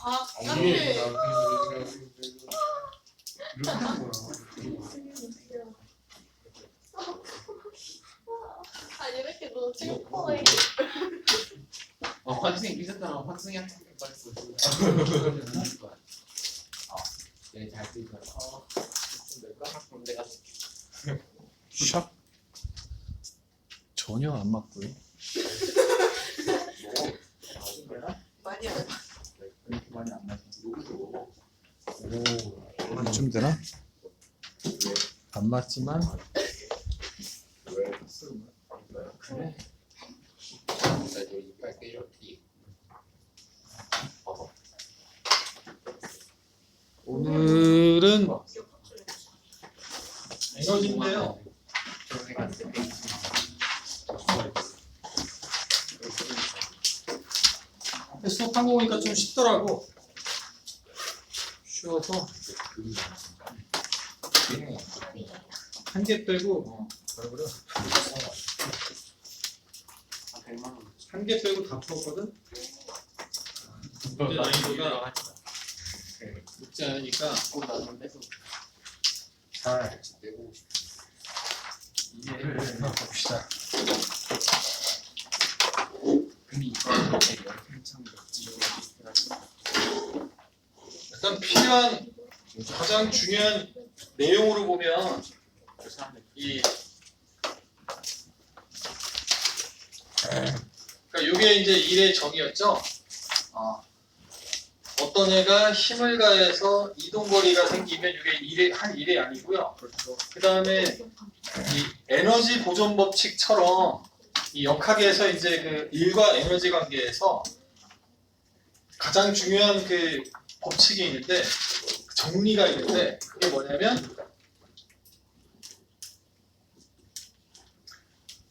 아, 이게 깜짝이야. 이렇게 하는 거야. 아, 이렇게 너 슬퍼해. 환승이 삐졌다가 환승이한테 말했어. 얘 잘 쓰이더라. 내가 내가 샵 전혀 안 맞고요. 많이 안 봐. 그렇게 많이 안 맞아. 이쯤 되나? 안 맞지만 그래? 나저 이빨 깨졌지. 오늘은 에너지인데요. 앞에 수업한 거 보니까 좀 쉽더라고. 쉬워서 한 개 빼고 뭐라 그래? 한 개 빼고 다 풀었거든. 문제 난이도가 높지 않으니까 잘 이해를 해봅시다. 일단 필요한 가장 중요한 내용으로 보면 이 그러니까 이게 이제 일의 정의였죠. 어떤 애가 힘을 가해서 이동거리가 생기면 이게 한 일이 아니고요. 그 다음에 이 에너지 보존 법칙처럼 이 역학에서 이제 그 일과 에너지 관계에서 가장 중요한 그 법칙이 있는데 정리가 있는데 그게 뭐냐면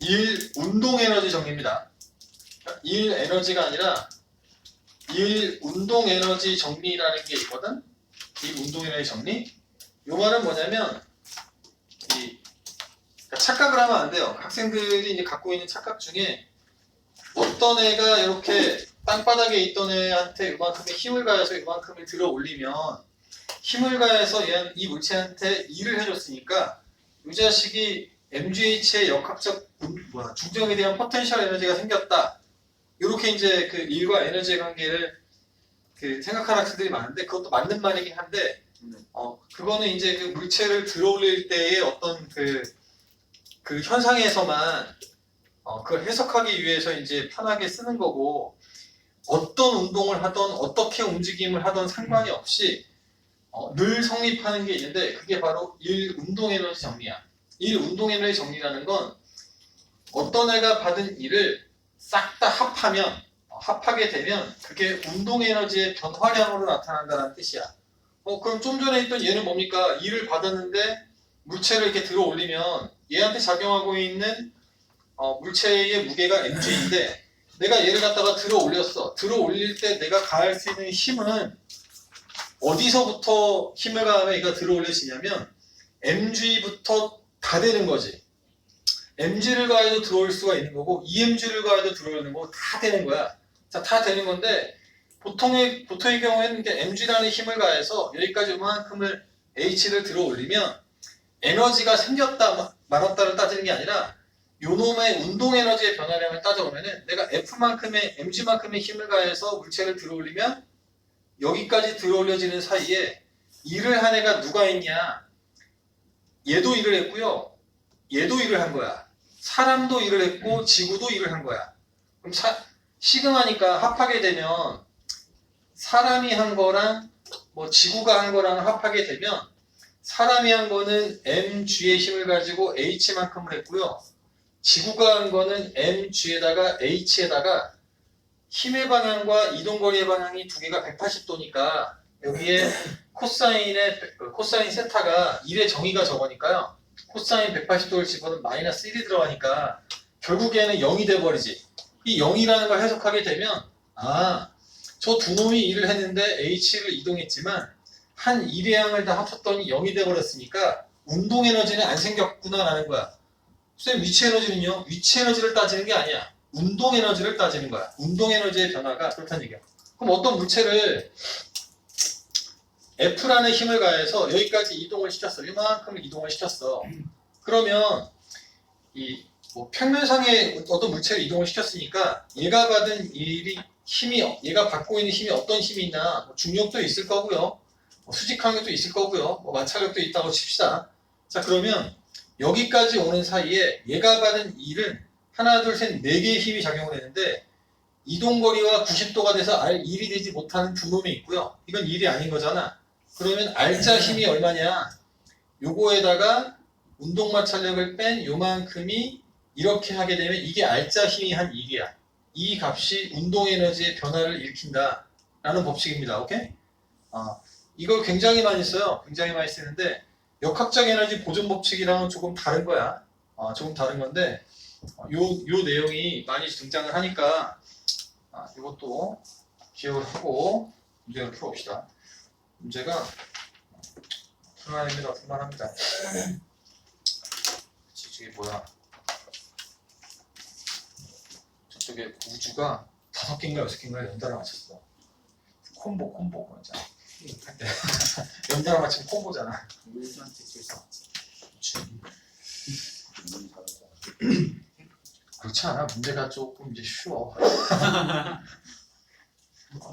일 운동 에너지 정리입니다. 일 에너지가 아니라 일 운동 에너지 정리라는 게 있거든. 이 운동 에너지 정리. 요 말은 뭐냐면 그러니까 착각을 하면 안 돼요. 학생들이 이제 갖고 있는 착각 중에 어떤 애가 이렇게 땅바닥에 있던 애한테 이만큼의 힘을 가해서 이만큼을 들어 올리면 힘을 가해서 이 물체한테 일을 해줬으니까 이 자식이 MGH의 역학적 중점에 대한 포텐셜 에너지가 생겼다. 이렇게 이제 그 일과 에너지의 관계를 그 생각하는 학생들이 많은데 그것도 맞는 말이긴 한데 그거는 이제 그 물체를 들어 올릴 때의 어떤 그 현상에서만 그걸 해석하기 위해서 이제 편하게 쓰는 거고 어떤 운동을 하던 어떻게 움직임을 하던 상관이 없이 늘 성립하는 게 있는데 그게 바로 일 운동 에너지 정리야. 일 운동 에너지 정리라는 건 어떤 애가 받은 일을 싹 다 합하게 되면 그게 운동 에너지의 변화량으로 나타난다는 뜻이야. 그럼 좀 전에 있던 얘는 뭡니까? 일을 받았는데 물체를 이렇게 들어 올리면 얘한테 작용하고 있는 물체의 무게가 mg인데 내가 얘를 갖다가 들어 올렸어. 들어 올릴 때 내가 가할 수 있는 힘은 어디서부터 힘을 가하면 얘가 들어 올려지냐면 mg부터 다 되는 거지. mg를 가해도 들어올 수가 있는 거고 emg를 가해도 들어오는 거고 다 되는 거야. 자, 다 되는 건데 보통의 경우에는 이제 mg라는 힘을 가해서 여기까지 이만큼을 h를 들어 올리면 에너지가 생겼다 말았다를 따지는 게 아니라 요놈의 운동 에너지의 변화량을 따져보면은 내가 F만큼의 mg만큼의 힘을 가해서 물체를 들어 올리면 여기까지 들어 올려지는 사이에 일을 한 애가 누가 있냐? 얘도 일을 했고요. 얘도 일을 한 거야. 사람도 일을 했고 지구도 일을 한 거야. 그럼 시그마니까 합하게 되면 사람이 한 거랑 뭐 지구가 한 거랑 합하게 되면 사람이 한 거는 mg의 힘을 가지고 h만큼을 했고요. 지구가 한 거는 mg에다가 h에다가 힘의 방향과 이동거리의 방향이 두 개가 180도니까 여기에 코사인 세타가 1의 정의가 저거니까요. 코사인 180도를 집어넣으면 마이너스 1이 들어가니까 결국에는 0이 돼버리지. 이 0이라는 걸 해석하게 되면 저 두 놈이 일을 했는데 h를 이동했지만 한 일의 양을 다 합쳤더니 0이 돼버렸으니까 운동 에너지는 안 생겼구나라는 거야. 선생님 위치 에너지는요? 위치 에너지를 따지는 게 아니야. 운동 에너지를 따지는 거야. 운동 에너지의 변화가 그렇다는 얘기야. 그럼 어떤 물체를 F라는 힘을 가해서 여기까지 이동을 시켰어. 이만큼 이동을 시켰어. 그러면 이 뭐 평면상에 어떤 물체를 이동을 시켰으니까 얘가 받은 얘가 받고 있는 힘이 어떤 힘이 있나, 뭐 중력도 있을 거고요, 뭐 수직항력도 있을 거고요, 뭐 마찰력도 있다고 칩시다. 자, 그러면 여기까지 오는 사이에 얘가 받은 일은 하나, 둘, 셋, 네 개의 힘이 작용을 했는데 이동거리와 90도가 돼서 R1이 되지 못하는 두 놈이 있고요. 이건 일이 아닌 거잖아. 그러면 R자 힘이 얼마냐? 요거에다가 운동마찰력을 뺀 요만큼이 이렇게 하게 되면 이게 R자 힘이 한 1이야. 이 값이 운동에너지의 변화를 일으킨다 라는 법칙입니다. 오케이? 이걸 굉장히 많이 써요. 굉장히 많이 쓰는데 역학적 에너지 보존 법칙이랑은 조금 다른 거야. 조금 다른 건데 요 내용이 많이 등장을 하니까 이것도 기억을 하고 문제를 풀어봅시다. 문제가 불만입니다. 불만합니다. 저게 뭐야? 저쪽에 우주가 5개인가 6개인가 연달아 맞췄어. 콤보 맞잖아. 연달아 맞추면 콤보잖아. 우주한테 질서. 그렇지 않아. 문제가 조금 이제 쉬워.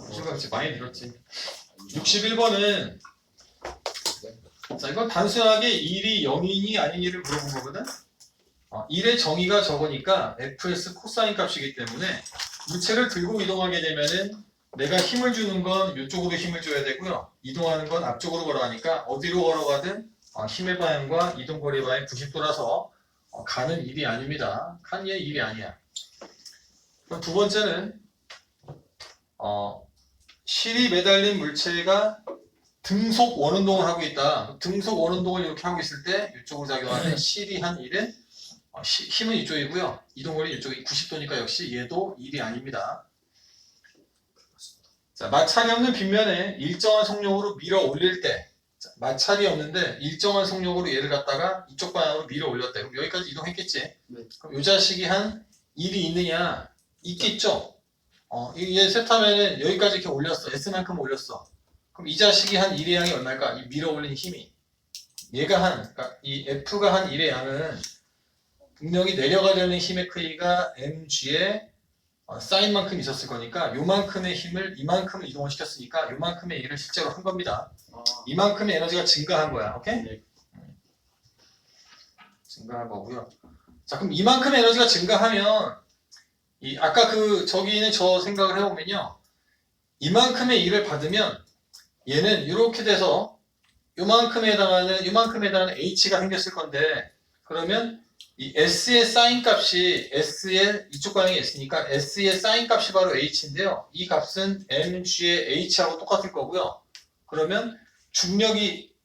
우주가 이제 많이 늘었지. 61번은 자, 이건 단순하게 1이 0이니 아니니를 물어본 거거든. 1의 정의가 적으니까 fs 코사인 값이기 때문에 물체를 들고 이동하게 되면은 내가 힘을 주는 건 이쪽으로 힘을 줘야 되고요. 이동하는 건 앞쪽으로 걸어가니까 어디로 걸어가든 힘의 방향과 이동거리의 방향이 90도라서 가는 일이 아닙니다. 칸의 일이 아니야. 그럼 두 번째는 실이 매달린 물체가 등속 원운동을 하고 있다. 등속 원운동을 이렇게 하고 있을 때 이쪽으로 작용하는 실이 한 일은 힘은 이쪽이고요. 이동거리 이쪽이 90도니까 역시 얘도 일이 아닙니다. 자, 마찰이 없는 빗면에 일정한 속력으로 밀어 올릴 때, 자, 마찰이 없는데 일정한 속력으로 얘를 갖다가 이쪽 방향으로 밀어 올렸대. 그럼 여기까지 이동했겠지. 네. 그럼 이 자식이 한 일이 있느냐? 있겠죠. 얘 세타면은 여기까지 이렇게 올렸어. S만큼 올렸어. 그럼 이 자식이 한 일의 양이 얼마일까? 이 밀어 올린 힘이. 그러니까 이 F가 한 일의 양은 분명히 내려가려는 힘의 크기가 mg의 사인만큼 있었을 거니까 요만큼의 힘을 이만큼 이동을 시켰으니까 요만큼의 일을 실제로 한 겁니다. 이만큼의 에너지가 증가한 거야. 오케이? 네. 증가한 거고요. 자, 그럼 이만큼의 에너지가 증가하면 아까 저기는 저 생각을 해보면요. 이만큼의 일을 받으면 얘는 이렇게 돼서 요만큼에 해당하는 h가 생겼을 건데, 그러면 이 s의 사인 값이 s의 이쪽 방향이 s니까 s의 사인 값이 바로 h인데요. 이 값은 mg의 h하고 똑같을 거고요. 그러면 중력이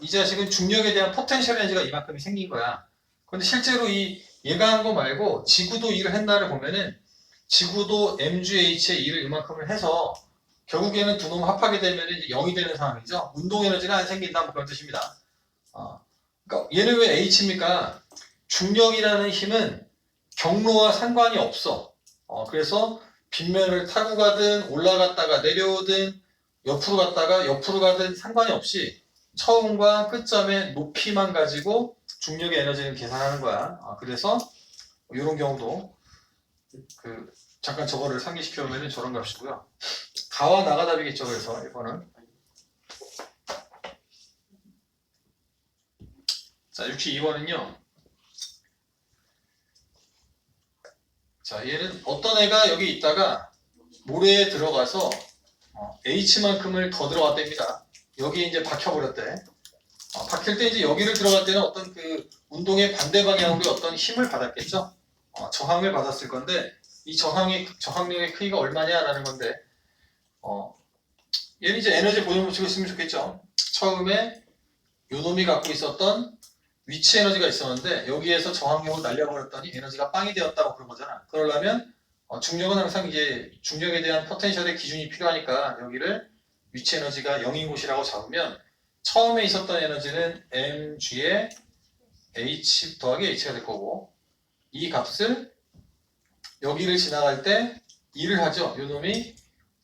이 자식은 중력에 대한 포텐셜 에너지가 이만큼이 생긴 거야. 근데 실제로 얘가 한 거 말고 지구도 일을 했나를 보면은 지구도 mgh의 일을 이만큼을 해서 결국에는 두 놈 합하게 되면 이제 0이 되는 상황이죠. 운동 에너지가 안 생긴다, 뭐 그런 뜻입니다. 그러니까 얘는 왜 h입니까? 중력이라는 힘은 경로와 상관이 없어. 그래서 빗면을 타고 가든 올라갔다가 내려오든 옆으로 갔다가 옆으로 가든 상관이 없이 처음과 끝점의 높이만 가지고 중력의 에너지를 계산하는 거야. 그래서 이런 경우도 잠깐 저거를 상기시켜 보면 저런 값이고요. 가와 나가 답이겠죠. 그래서 1번은. 자, 62번은요. 자, 얘는 어떤 애가 여기 있다가 모래에 들어가서 H만큼을 더 들어갔답니다. 여기 이제 박혀버렸대. 박힐 때 이제 여기를 들어갈 때는 어떤 운동의 반대 방향으로 어떤 힘을 받았겠죠. 저항을 받았을 건데 이 저항력의 크기가 얼마냐라는 건데 얘는 이제 에너지 보존 법칙을 쓰면 좋겠죠. 처음에 요 놈이 갖고 있었던 위치 에너지가 있었는데 여기에서 저항력을 날려버렸더니 에너지가 빵이 되었다고 그런 거잖아. 그러려면 중력은 항상 이제 중력에 대한 포텐셜의 기준이 필요하니까 여기를 위치 에너지가 0인 곳이라고 잡으면 처음에 있었던 에너지는 mg의 h 더하기 h가 될 거고 이 값을 여기를 지나갈 때 2를 하죠. 요 놈이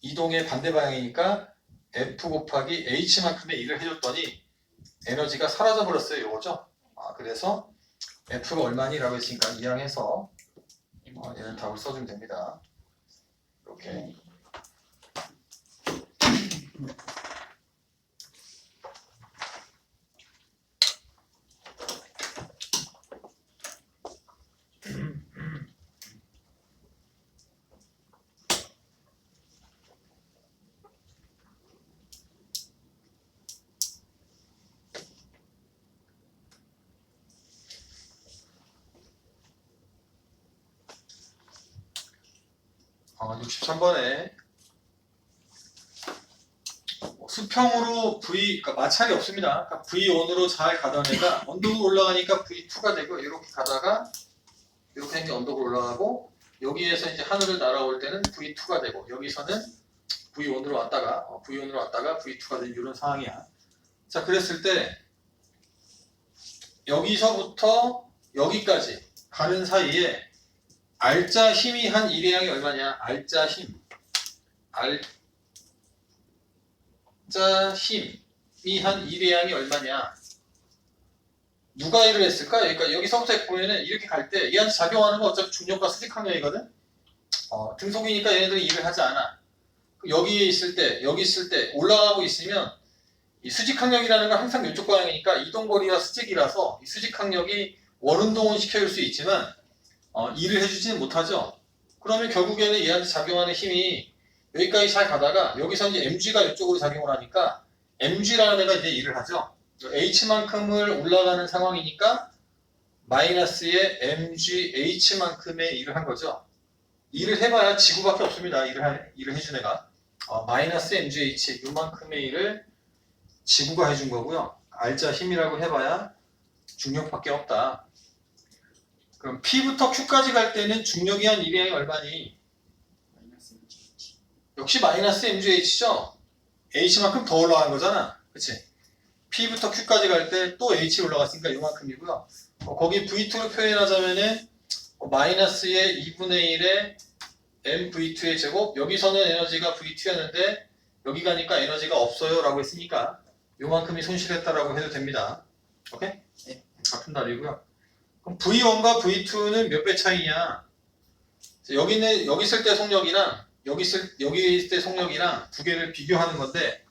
이동의 반대 방향이니까 F 곱하기 H만큼의 일을 해줬더니 에너지가 사라져 버렸어요. 이거죠. 그래서 F가 얼마니라고 했으니까 이항해서 얘는 답을 써주면 됩니다. 이렇게. 어, 63번에 수평으로 V, 그러니까 마찰이 없습니다. 그러니까 V1으로 잘 가던 애가 언덕으로 올라가니까 V2가 되고 이렇게 가다가 이렇게 한 게 언덕으로 올라가고 여기에서 이제 하늘을 날아올 때는 V2가 되고 여기서는 V1으로 왔다가 V2가 되는 이런 상황이야. 자, 그랬을 때 여기서부터 여기까지 가는 사이에 알짜 힘이 한 일회양이 얼마냐? 알짜 힘이 한 일회양이 얼마냐? 누가 일을 했을까? 그러니까 여기서부터 보면은 이렇게 갈 때 얘한테 작용하는 건 어차피 중력과 수직항력이거든. 등속이니까 얘네들이 일을 하지 않아. 여기 있을 때 올라가고 있으면 이 수직항력이라는 건 항상 이쪽 방향이니까 이동거리와 수직이라서 이 수직항력이 원운동은 시켜줄 수 있지만 일을 해주지는 못하죠. 그러면 결국에는 얘한테 작용하는 힘이 여기까지 잘 가다가 여기서 이제 mg가 이쪽으로 작용을 하니까 mg라는 애가 이제 일을 하죠. h만큼을 올라가는 상황이니까 마이너스의 mg h만큼의 일을 한 거죠. 일을 해봐야 지구밖에 없습니다. 일을 해준 애가 마이너스 mg h 요만큼의 일을 지구가 해준 거고요. 알짜 힘이라고 해봐야 중력밖에 없다. 그럼 P부터 Q까지 갈 때는 중력이 한 일량이 얼마니? 역시 마이너스 MGH죠? H만큼 더 올라간 거잖아. 그치? P부터 Q까지 갈 때 또 H 올라갔으니까 이만큼이고요. 거기 V2로 표현하자면은 마이너스의 2분의 1의 mv2의 제곱, 여기서는 에너지가 V2였는데 여기 가니까 에너지가 없어요 라고 했으니까 요만큼이 손실했다라고 해도 됩니다. 오케이? 네. 같은 답이고요. 그럼 V1과 V2는 몇 배 차이냐? 여기 있을 때 속력이랑 여기 있을 때 속력이랑 두 개를 비교하는 건데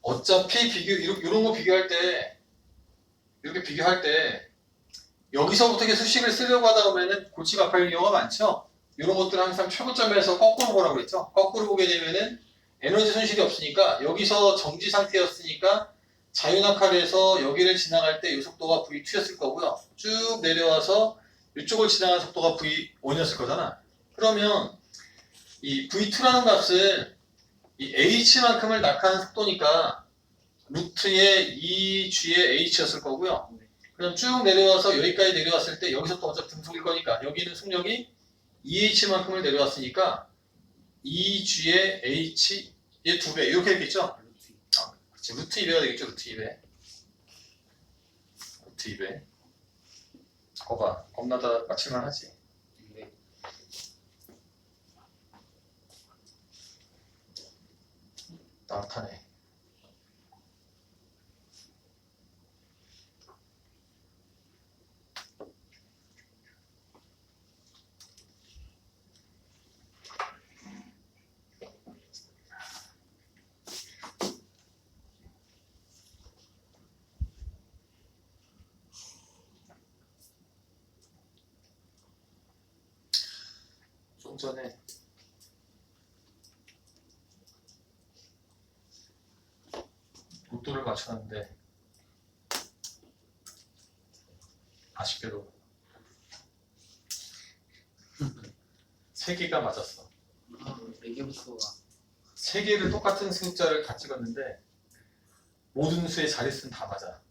어차피 이런 거 비교할 때 이렇게 비교할 때 여기서부터 이렇게 수식을 쓰려고 하다 보면은 골치가 아플 경우가 많죠. 이런 것들은 항상 최고점에서 거꾸로 보라고 그랬죠. 거꾸로 보게 되면은 에너지 손실이 없으니까 여기서 정지 상태였으니까 자유낙하에서 여기를 지나갈 때 이 속도가 V2였을 거고요. 쭉 내려와서 이쪽을 지나가는 속도가 V1이었을 거잖아. 그러면 이 V2라는 값은 이 H만큼을 낙하는 속도니까 루트의 2G의 H였을 거고요. 그럼 쭉 내려와서 여기까지 내려왔을 때 여기서 또 어차피 등속일 거니까 여기는 속력이 2H만큼을 내려왔으니까 2G의 H 얘 2배 이렇게 되겠죠? 그치, 루트 2배가 되겠죠? 루트 2배 루트 2배 거봐 겁나다 맞출만 하지. 네. 나타내. 좀 전에 로또를 맞췄는데 아쉽게도 3개가 맞았어. 4개부터가 3개를 똑같은 숫자를 다 찍었는데 모든 수의 자릿수는 다 맞아.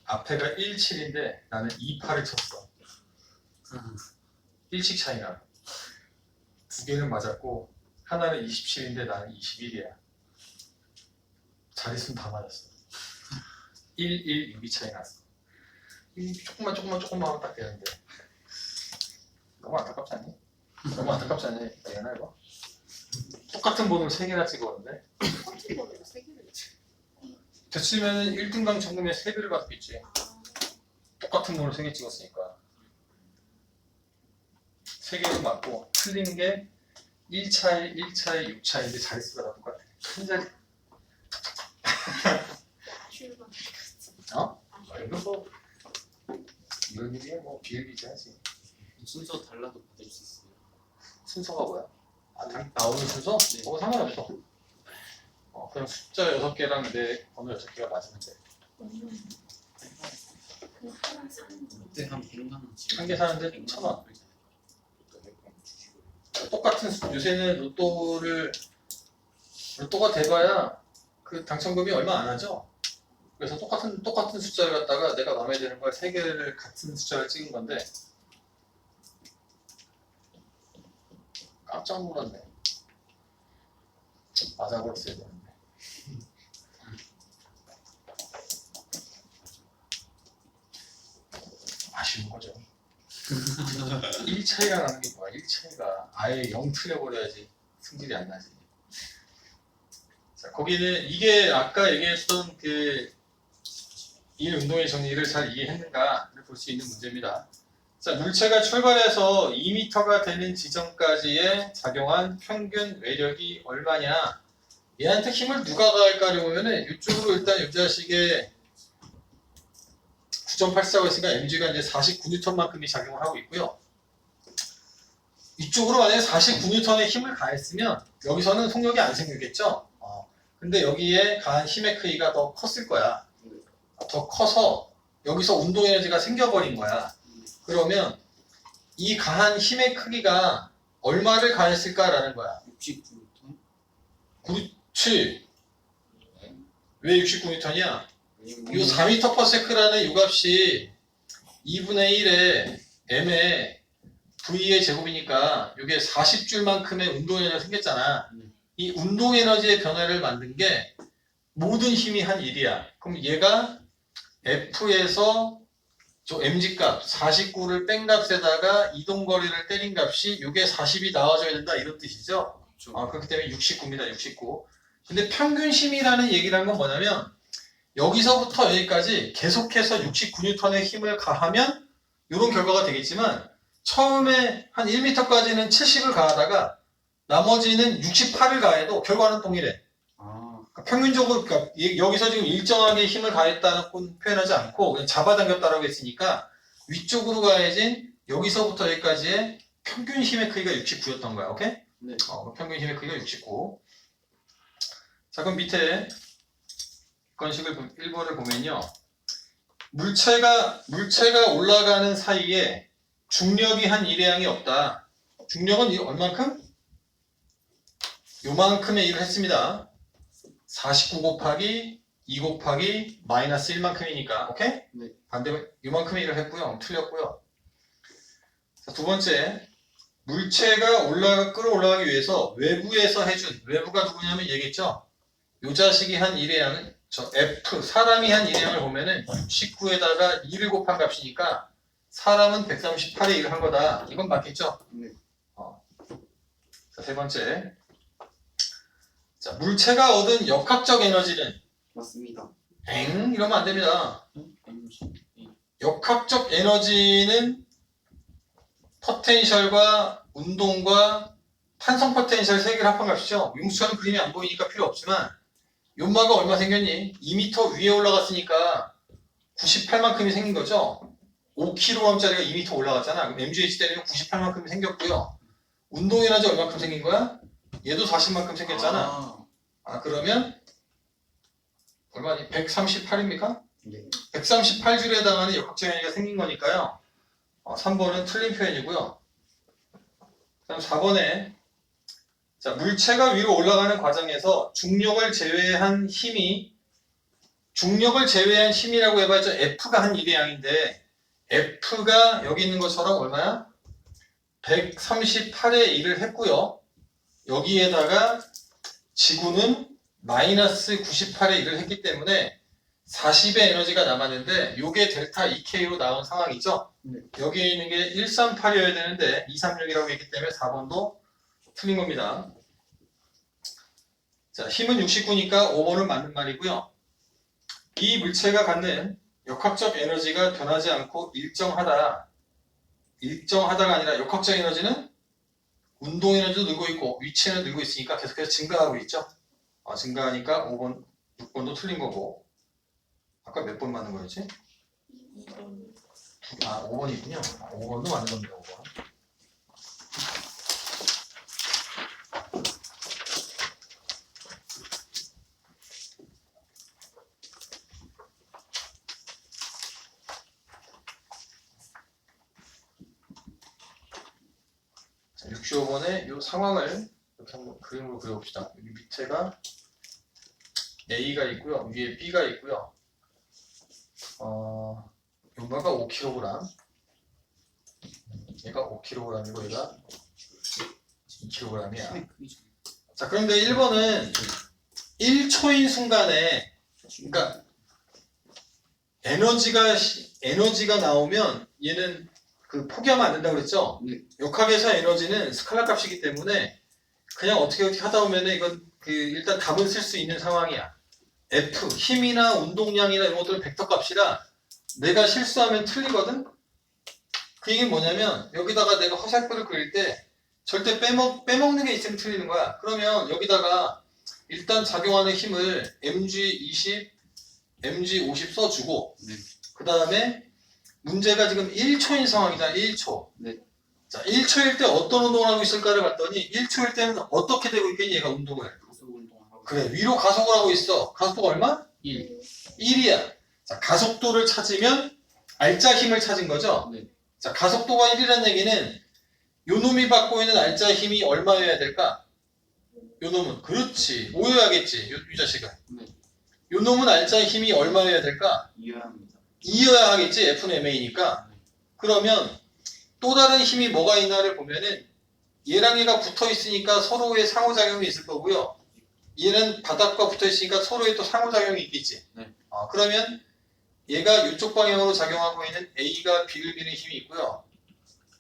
앞에가 1, 7인데 나는 2, 8을 쳤어. 1씩 차이나. 2개는 맞았고 하나는 27인데 나는 21이야. 자릿수는 다 맞았어. 1, 1, 6이 차이 났어. 조금만 하면 딱 되는데 너무 안타깝지 않니? 너무 안타깝지 않니? 얘나 이거? 똑같은 번호를 3개나 찍었는데 똑같은 거를 3개를 됐으면 1등강 전공에 3배를 받겠지. 똑같은 번호를 3개 찍었으니까 3개로 맞고 틀린 게 1차에 6차인데 자릿수가 다 똑같아. 큰 자리. 출발. 어? 이거 뭐 이런 일이야 뭐 비일비재하지. 순서 달라도 받을 수 있어요. 순서가 뭐야? 나오는 순서? 네. 상관없어. 그냥 숫자 6개랑 내 번호 6개가 맞으면 돼. 그 하나 사는 거. 그때 한 100만 원 지금 한개 사는데 1,000원. 똑같은 요새는 로또가 돼봐야 그 당첨금이 얼마 안 하죠. 그래서 똑같은 숫자를 갖다가 내가 마음에 드는 걸 3개를 같은 숫자를 찍은 건데 깜짝 놀랐네. 맞아버렸어야 되는데. 아쉬운 거죠. 1차이가 나는 게 뭐야? 1차이가 아예 0 틀려버려야지 승질이 안 나지. 자, 거기는 이게 아까 얘기했던 그 이 운동의 정리를 잘 이해했는가를 볼 수 있는 문제입니다. 자, 물체가 출발해서 2m가 되는 지점까지의 작용한 평균 외력이 얼마냐? 얘한테 힘을 누가 가할까를 보면은 이쪽으로 일단 이 자식의 9.84가 있으니까 mg가 이제 49N만큼이 작용을 하고 있고요. 이쪽으로 만약에 49N의 힘을 가했으면 여기서는 속력이 안 생기겠죠? 근데 여기에 가한 힘의 크기가 더 컸을 거야. 더 커서 여기서 운동 에너지가 생겨버린 거야. 그러면 이 가한 힘의 크기가 얼마를 가했을까라는 거야. 69m? 그렇지. 왜 69N이야? 이 4m/s라는 이 값이 2분의 1의 m의 v의 제곱이니까 이게 40줄만큼의 운동 에너지가 생겼잖아. 이 운동 에너지의 변화를 만든 게 모든 힘이 한 1이야. 그럼 얘가 F에서 저 mg 값 49를 뺀 값에다가 이동거리를 때린 값이 이게 40이 나와줘야 된다 이런 뜻이죠. 그렇기 때문에 69입니다. 69. 근데 평균 힘이라는 얘기를 한 건 뭐냐면 여기서부터 여기까지 계속해서 69N의 힘을 가하면 이런 결과가 되겠지만 처음에 한 1m까지는 70을 가하다가 나머지는 68을 가해도 결과는 동일해. 그러니까 평균적으로 그러니까 여기서 지금 일정하게 힘을 가했다는 건 표현하지 않고 그냥 잡아당겼다라고 했으니까 위쪽으로 가야지 여기서부터 여기까지의 평균 힘의 크기가 69였던 거야. 오케이? 네. 평균 힘의 크기가 69. 자, 그럼 밑에 건식을 1번을 보면요. 물체가 올라가는 사이에 중력이 한 일회양이 없다. 중력은 얼만큼? 요만큼의 일을 했습니다. 49 곱하기 2 곱하기 마이너스 1만큼이니까. 오케이? 네. 반대로 요만큼의 일을 했고요. 틀렸고요. 자, 두 번째. 물체가 끌어올라가기 위해서 외부에서 해준, 외부가 누구냐면 얘기했죠? 요 자식이 한 일회양은 저 F, 사람이 한 일회양을 보면은 69에다가 2를 곱한 값이니까 사람은 138의 1을 한 거다. 이건 맞겠죠? 네. 자, 세 번째. 자, 물체가 얻은 역학적 에너지는 맞습니다. 이러면 안 됩니다. mg. 역학적 에너지는 포텐셜과 운동과 탄성 포텐셜 3개를 합한 값이죠. 융수처럼 그림이 안 보이니까 필요 없지만 연마가 얼마 생겼니? 2m 위에 올라갔으니까 98만큼이 생긴 거죠. 5kg짜리가 2m 올라갔잖아. 그럼 mgh 때리면 98만큼이 생겼고요. 운동 에너지 얼마큼 생긴 거야? 얘도 40만큼 생겼잖아. 그러면 얼마니? 138입니까? 네. 138줄에 해당하는 역학적 에너지가 생긴 거니까요. 3번은 틀린 표현이고요. 그다음 4번에 자, 물체가 위로 올라가는 과정에서 중력을 제외한 힘이라고 해봐야죠. F가 한 일회양인데 F가 여기 있는 것처럼 얼마야? 138의 1을 했고요. 여기에다가 지구는 마이너스 98의 1을 했기 때문에 40의 에너지가 남았는데 요게 델타 EK로 나온 상황이죠. 네. 여기에 있는 게 138이어야 되는데 236이라고 했기 때문에 4번도 틀린 겁니다. 자, 힘은 69니까 5번은 맞는 말이고요. 이 물체가 갖는 역학적 에너지가 변하지 않고 일정하다가 아니라 역학적 에너지는 운동 에너지도 늘고 있고 위치는 늘고 있으니까 계속해서 증가하고 있죠. 증가하니까 5번, 6번도 틀린 거고. 아까 몇 번 맞는 거였지? 2번. 5번이군요. 5번도 맞는 겁니다. 5번. 자, 65번의 이 상황을 이렇게 한번 그림으로 그려봅시다. 여기 밑에가 A가 있고요. 위에 B가 있고요. 요마가 5kg, 얘가 5kg이고 얘가 2kg이야. 힘의 크기죠. 자, 그런데 1번은 1초인 순간에, 그러니까 에너지가 나오면 얘는 그 포기하면 안 된다고 그랬죠? 네. 역학에서 에너지는 스칼라 값이기 때문에 그냥 어떻게 하다 보면 이건 일단 답은 쓸 수 있는 상황이야. F, 힘이나 운동량이나 이런 것들은 벡터 값이라 내가 실수하면 틀리거든? 그 얘기는 뭐냐면 여기다가 내가 화살표를 그릴 때 절대 빼먹는 게 있으면 틀리는 거야. 그러면 여기다가 일단 작용하는 힘을 mg20, mg50 써주고 네. 그 다음에 문제가 지금 1초인 상황이잖아. 1초. 네. 자, 1초일 때 어떤 운동을 하고 있을까를 봤더니 1초일 때는 어떻게 되고 있겠니? 얘가 운동을. 가속 운동을 하고. 그래, 위로 가속을 하고 있어. 가속도가 얼마? 1. 1이야. 자, 가속도를 찾으면 알짜 힘을 찾은 거죠? 네. 자, 가속도가 1이라는 얘기는 요 놈이 받고 있는 알짜 힘이 얼마여야 될까? 요 놈은. 그렇지. 5여야겠지. 이 자식은. 네. 요 놈은 알짜 힘이 얼마여야 될까? 이어야 합니다. 2여야 하겠지. F는 MA니까. 그러면 또 다른 힘이 뭐가 있나를 보면은 얘랑 얘가 붙어 있으니까 서로의 상호작용이 있을 거고요. 얘는 바닥과 붙어 있으니까 서로의 또 상호작용이 있겠지. 네. 그러면 얘가 이쪽 방향으로 작용하고 있는 A가 B를 미는 힘이 있고요.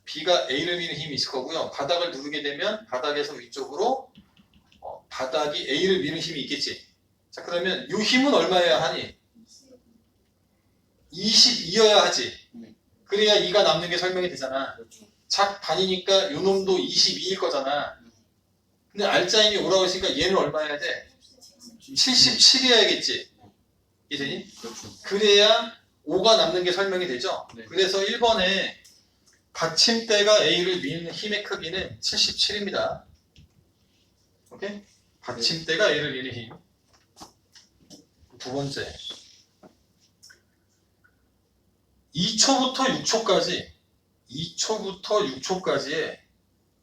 B가 A를 미는 힘이 있을 거고요. 바닥을 누르게 되면 바닥에서 위쪽으로 바닥이 A를 미는 힘이 있겠지. 자, 그러면 이 힘은 얼마여야 하니? 22여야 하지. 네. 그래야 2가 남는 게 설명이 되잖아. 그렇죠. 작 반이니까 요 놈도 22일 거잖아. 근데 알짜 힘이 오라고 했으니까 얘는 얼마여야 돼? 77이어야겠지. 이해되니? 그렇죠. 그래야 5가 남는 게 설명이 되죠. 네. 그래서 1번에 받침대가 A를 미는 힘의 크기는 77입니다. 오케이? 받침대가 A를 미는 힘. 두 번째. 2초부터 6초까지에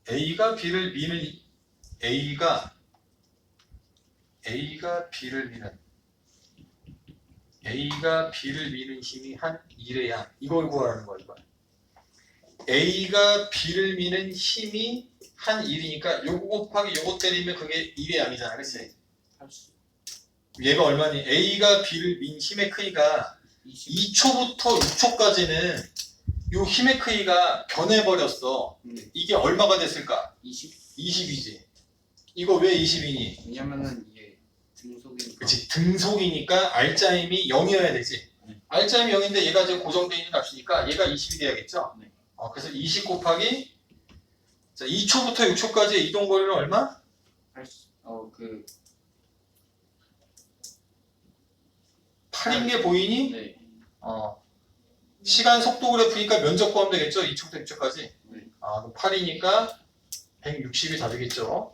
A가 B를 미는 A가 B를 미는 힘이 한 1의 이걸 구하라는 거야. 이거. A가 B를 미는 힘이 한 1이니까 요거 곱하기 요거 때리면 그게 1의 양이잖아. 그치? 80. 얘가 얼마니? A가 B를 민 힘의 크기가 20. 2초부터 6초까지는 요 힘의 크기가 변해버렸어. 네. 이게 얼마가 됐을까? 20. 20이지. 이거 왜 20이니? 왜냐면은 이게 등속이니까. 그치. 등속이니까 알짜 힘이 0이어야 되지. 네. 알짜 힘이 0인데 얘가 지금 고정되어 있는 값이니까 얘가 20이 돼야겠죠? 네. 그래서 20 곱하기 자, 2초부터 6초까지의 이동 거리는 얼마? 80. 8인 게 보이니? 네. 시간 속도 그래프니까 면적 포함 되겠죠? 2초부터 6초까지. 네. 그럼 8이니까 160이 다 되겠죠?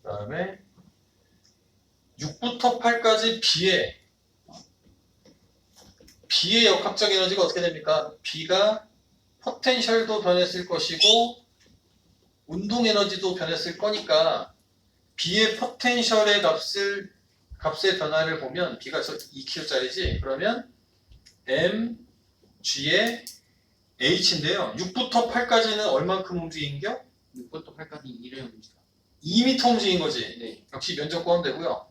그 다음에 6부터 8까지 B의 역학적 에너지가 어떻게 됩니까? B가 포텐셜도 변했을 것이고 운동 에너지도 변했을 거니까 B의 포텐셜의 값의 변화를 보면 B가 2kg짜리지. 그러면 mg의 h인데요. 6부터 8까지는 얼만큼 움직인겨? 6부터 8까지 1의 움직여. 2m 움직인 거지. 네. 역시 면적 구하되고요.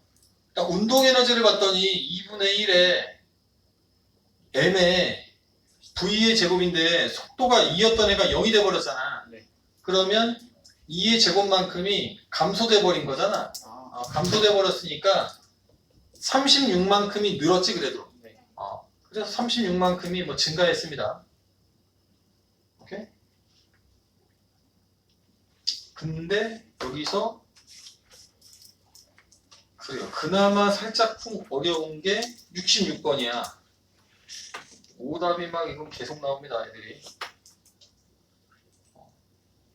일단 운동 에너지를 봤더니 2분의 1에 m의 v의 제곱인데 속도가 2였던 애가 0이 돼버렸잖아. 네. 그러면 2의 제곱만큼이 감소돼 버린 거잖아. 감소돼 버렸으니까 36만큼이 늘었지 그래도. 네. 그래서 36만큼이 뭐 증가했습니다. 오케이? 근데 여기서 그래요. 그나마 살짝 어려운 게 66번이야. 오답이 막 이건 계속 나옵니다, 애들이.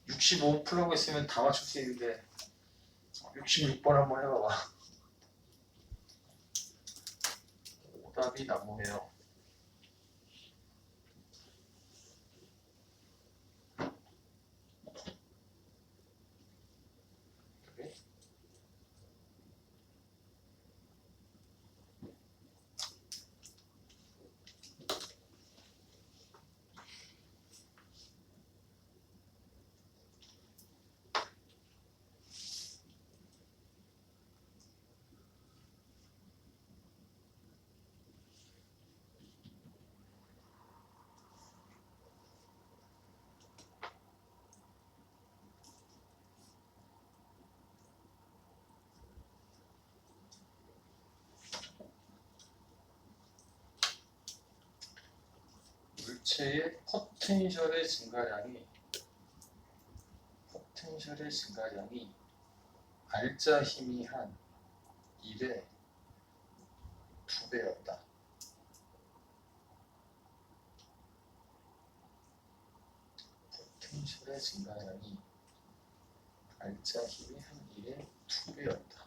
65 풀라고 했으면 다 맞출 수 있는데 66번 한번 해봐봐. 오답이 난무해요. 물체의 포텐셜의 증가량이 알짜 힘이 한 1의 2배였다. 포텐셜의 증가량이 알짜 힘이 한 1의 2배였다.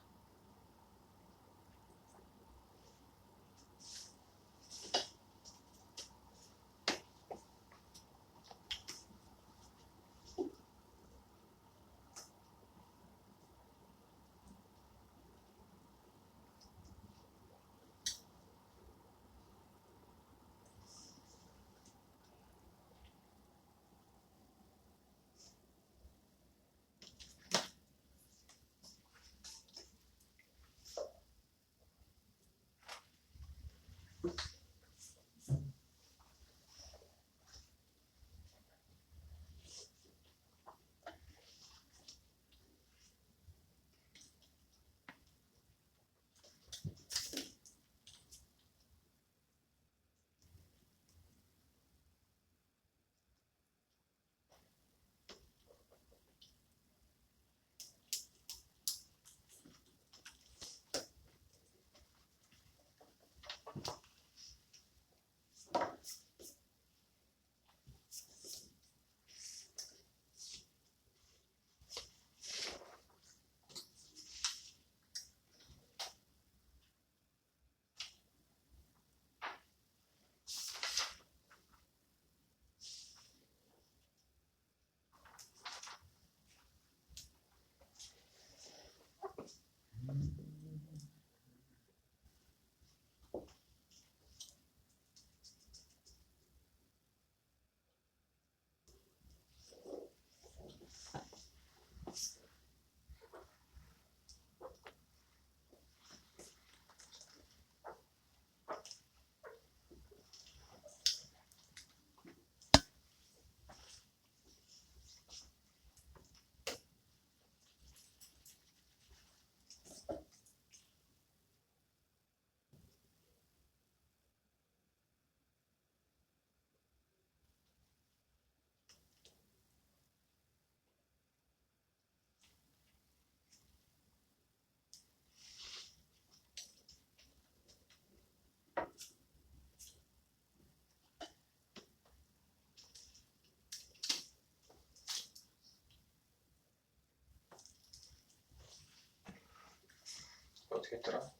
어떻게 했더라?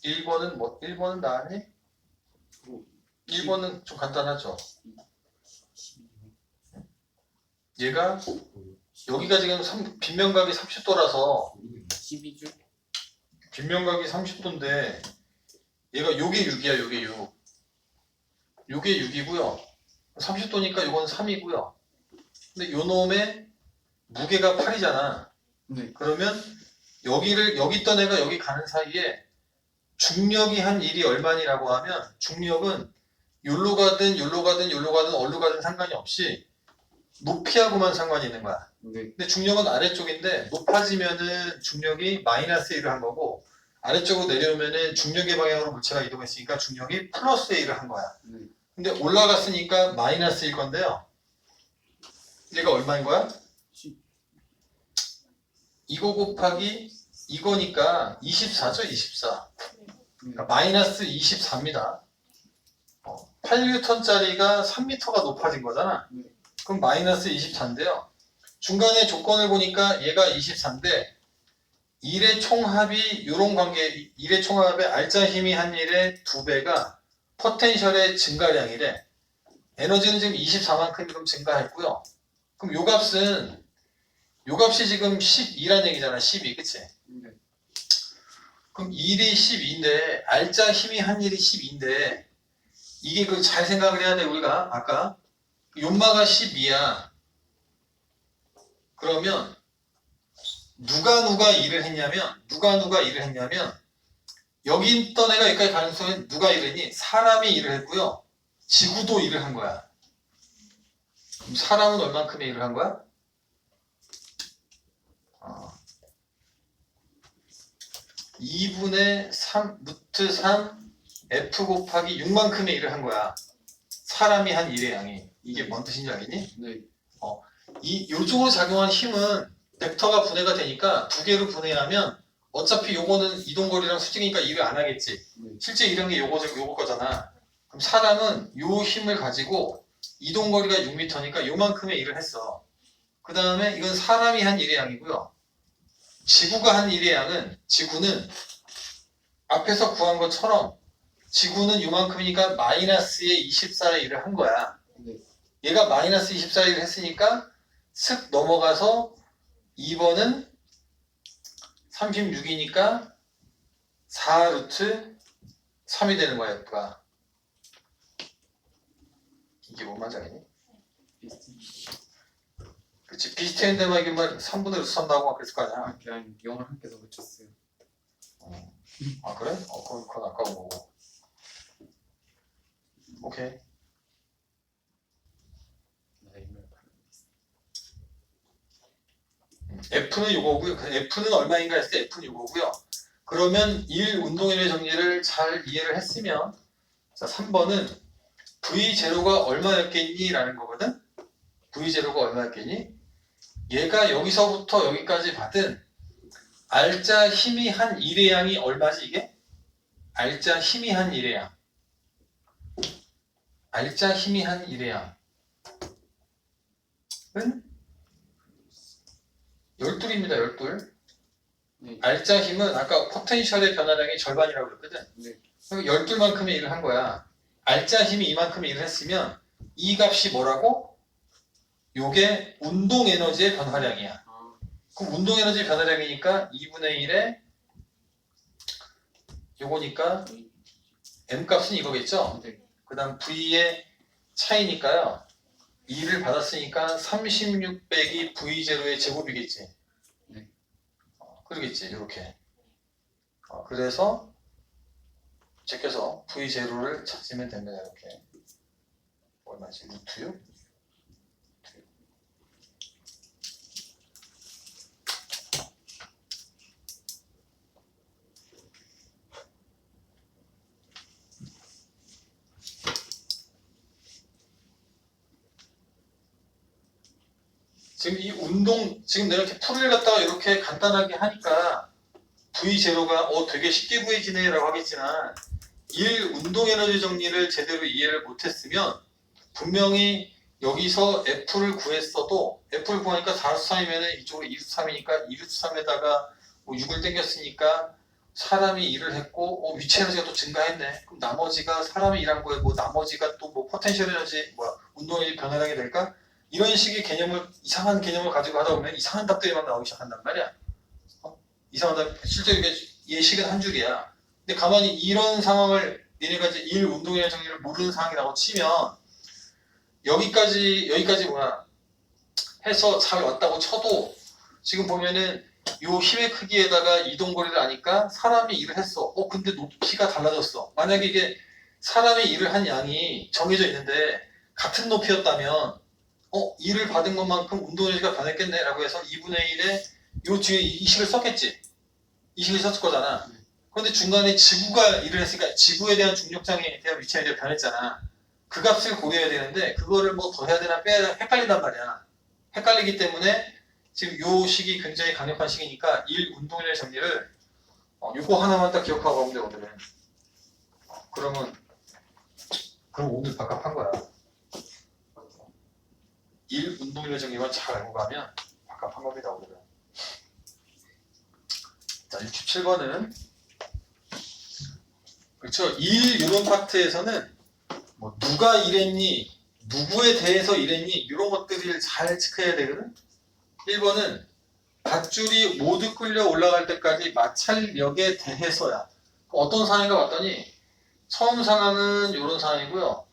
(1번은) 나왔니? 1번은 좀 간단하죠. 얘가 여기가 지금 빗면각이 30도라서 12주? 빗면각이 30도인데 얘가 요게 6이야. 요게 6. 요게 6이고요. 30도니까 요건 3이고요. 근데 요 놈의 무게가 8이잖아. 네. 그러면 여기 있던 애가 여기 가는 사이에 중력이 한 일이 얼마니라고 하면 중력은 요로 가든 요로 가든 요로 가든 어디로 가든 상관이 없이 높이하고만 상관이 있는 거야. 네. 근데 중력은 아래쪽인데 높아지면은 중력이 마이너스 1을 한 거고 아래쪽으로 내려오면은 중력의 방향으로 물체가 이동했으니까 중력이 플러스 1을 한 거야. 네. 근데 올라갔으니까 마이너스일 건데요. 얘가 얼마인 거야? 이거 곱하기 이거니까 24죠, 24. 그러니까 마이너스 24입니다. 8N짜리가 3m가 높아진 거잖아. 네. 그럼 마이너스 24인데요. 중간에 조건을 보니까 얘가 24인데 1의 총합이 요런 관계, 1의 총합의 알짜 힘이 한 1의 2배가 포텐셜의 증가량이래. 에너지는 지금 24만큼 증가했고요. 그럼 요 값이 지금 12란 얘기잖아. 12, 그치? 네. 그럼 1이 12인데 알짜 힘이 한 1이 12인데 이게 그 잘 생각을 해야 돼. 우리가 아까 요마가 12야. 그러면 누가 일을 했냐면 여기 있던 애가 여기까지 가는 순간 누가 일을 했니? 사람이 일을 했고요. 지구도 일을 한 거야. 그럼 사람은 얼만큼의 일을 한 거야? 2분의 3 루트 3 F 곱하기 6만큼의 일을 한 거야. 사람이 한 일의 양이. 이게 뭔 뜻인지 알겠니? 네. 요쪽으로 작용한 힘은 벡터가 분해가 되니까 두 개로 분해하면 어차피 요거는 이동거리랑 수직이니까 일을 안 하겠지. 네. 실제 일한 게 요거 거잖아. 그럼 사람은 요 힘을 가지고 이동거리가 6m니까 요만큼의 일을 했어. 그 다음에 이건 사람이 한 일의 양이고요. 지구가 한 일의 양은 지구는 앞에서 구한 것처럼 지구는 요만큼이니까 마이너스의 24의 일을 한 거야. 네. 얘가 마이너스 24의 일을 했으니까 슥 넘어가서 2번은 36이니까 4 루트 3이 되는 거야. F가. 이게 뭔 말이니? 그치, 비슷했는데만 이게 막 3분의 루트 3나오고 막 그랬을 거 아니야. 그냥 영을 한 개 더 붙였어요. 아 그래? 그건 아까운 거고. 오케이. F는 요거고요. F는 얼마인가 했을 때 F는 요거고요. 그러면 1 운동연의 정리를 잘 이해를 했으면 자 3번은 V0가 얼마였겠니? 라는 거거든. V0가 얼마였겠니? 얘가 여기서부터 여기까지 받은 알짜 힘이 한 1의 양이 얼마지 이게? 알짜 힘이 한 1의 양. 알짜 힘이 한 1의 양은 12입니다. 12. 네. 알짜 힘은 아까 포텐셜의 변화량의 절반이라고 그랬거든. 네. 그럼 12만큼의 일을 한 거야. 알짜 힘이 이만큼의 일을 했으면 이 값이 뭐라고? 요게 운동 에너지의 변화량이야. 그럼 운동 에너지 변화량이니까 2분의 1에 요거니까 M 값은 이거겠죠? 네. 그 다음 V의 차이니까요. 2를 받았으니까 36 빼기 V0의 제곱이겠지. 네. 그러겠지. 이렇게. 그래서 제껴서 V0를 찾으면 됩니다. 이렇게. 얼마지? 루트 6? 지금 이 운동, 지금 내가 이렇게 풀을 갖다가 이렇게 간단하게 하니까 V0가 되게 쉽게 구해지네 라고 하겠지만 1 운동 에너지 정리를 제대로 이해를 못했으면 분명히 여기서 F를 구했어도 F를 구하니까 4루트 3이면 이쪽으로 2루트 3이니까 2루트 3에다가 6을 땡겼으니까 사람이 일을 했고 위치 에너지가 또 증가했네. 그럼 나머지가 사람이 일한 거에 나머지가 또 포텐셜 에너지 운동 에너지 변화량이 될까? 이런 식의 개념을 이상한 개념을 가지고 하다 보면 이상한 답들이 막 나오기 시작한단 말이야. 이상한 답 실제 이게 예식은 한 줄이야. 근데 가만히 이런 상황을 얘네가 이제 일 운동이라는 정의를 모르는 상황이라고 치면 여기까지 뭐야 해서 잘 왔다고 쳐도 지금 보면은 요 힘의 크기에다가 이동거리를 아니까 사람이 일을 했어. 근데 높이가 달라졌어. 만약에 이게 사람이 일을 한 양이 정해져 있는데 같은 높이였다면 일을 받은 것만큼 운동에너지가 변했겠네 라고 해서 2분의 1에 요 뒤에 이식을 썼겠지. 이식을 썼을 거잖아. 그런데 중간에 지구가 일을 했으니까 지구에 대한 중력장에 대한 위치가 이제 변했잖아. 그 값을 고려해야 되는데 그거를 뭐 더 해야 되나 빼야 되나 헷갈린단 말이야. 헷갈리기 때문에 지금 요 식이 굉장히 강력한 식이니까 일 운동량의 정리를 요거 하나만 딱 기억하고 가면 돼 오늘은. 그럼 오늘 바깥한 거야. 일 운동량의 정리만 잘 알고 가면 바깥한 겁니다 오늘은. 자 67번은 그렇죠. 일 이런 파트에서는 뭐 누가 일했니, 누구에 대해서 일했니 이런 것들을 잘 체크해야 되거든. 1번은 밧줄이 모두 끌려 올라갈 때까지 마찰력에 대해서야. 어떤 상황인가 봤더니 처음 상황은 이런 상황이고요.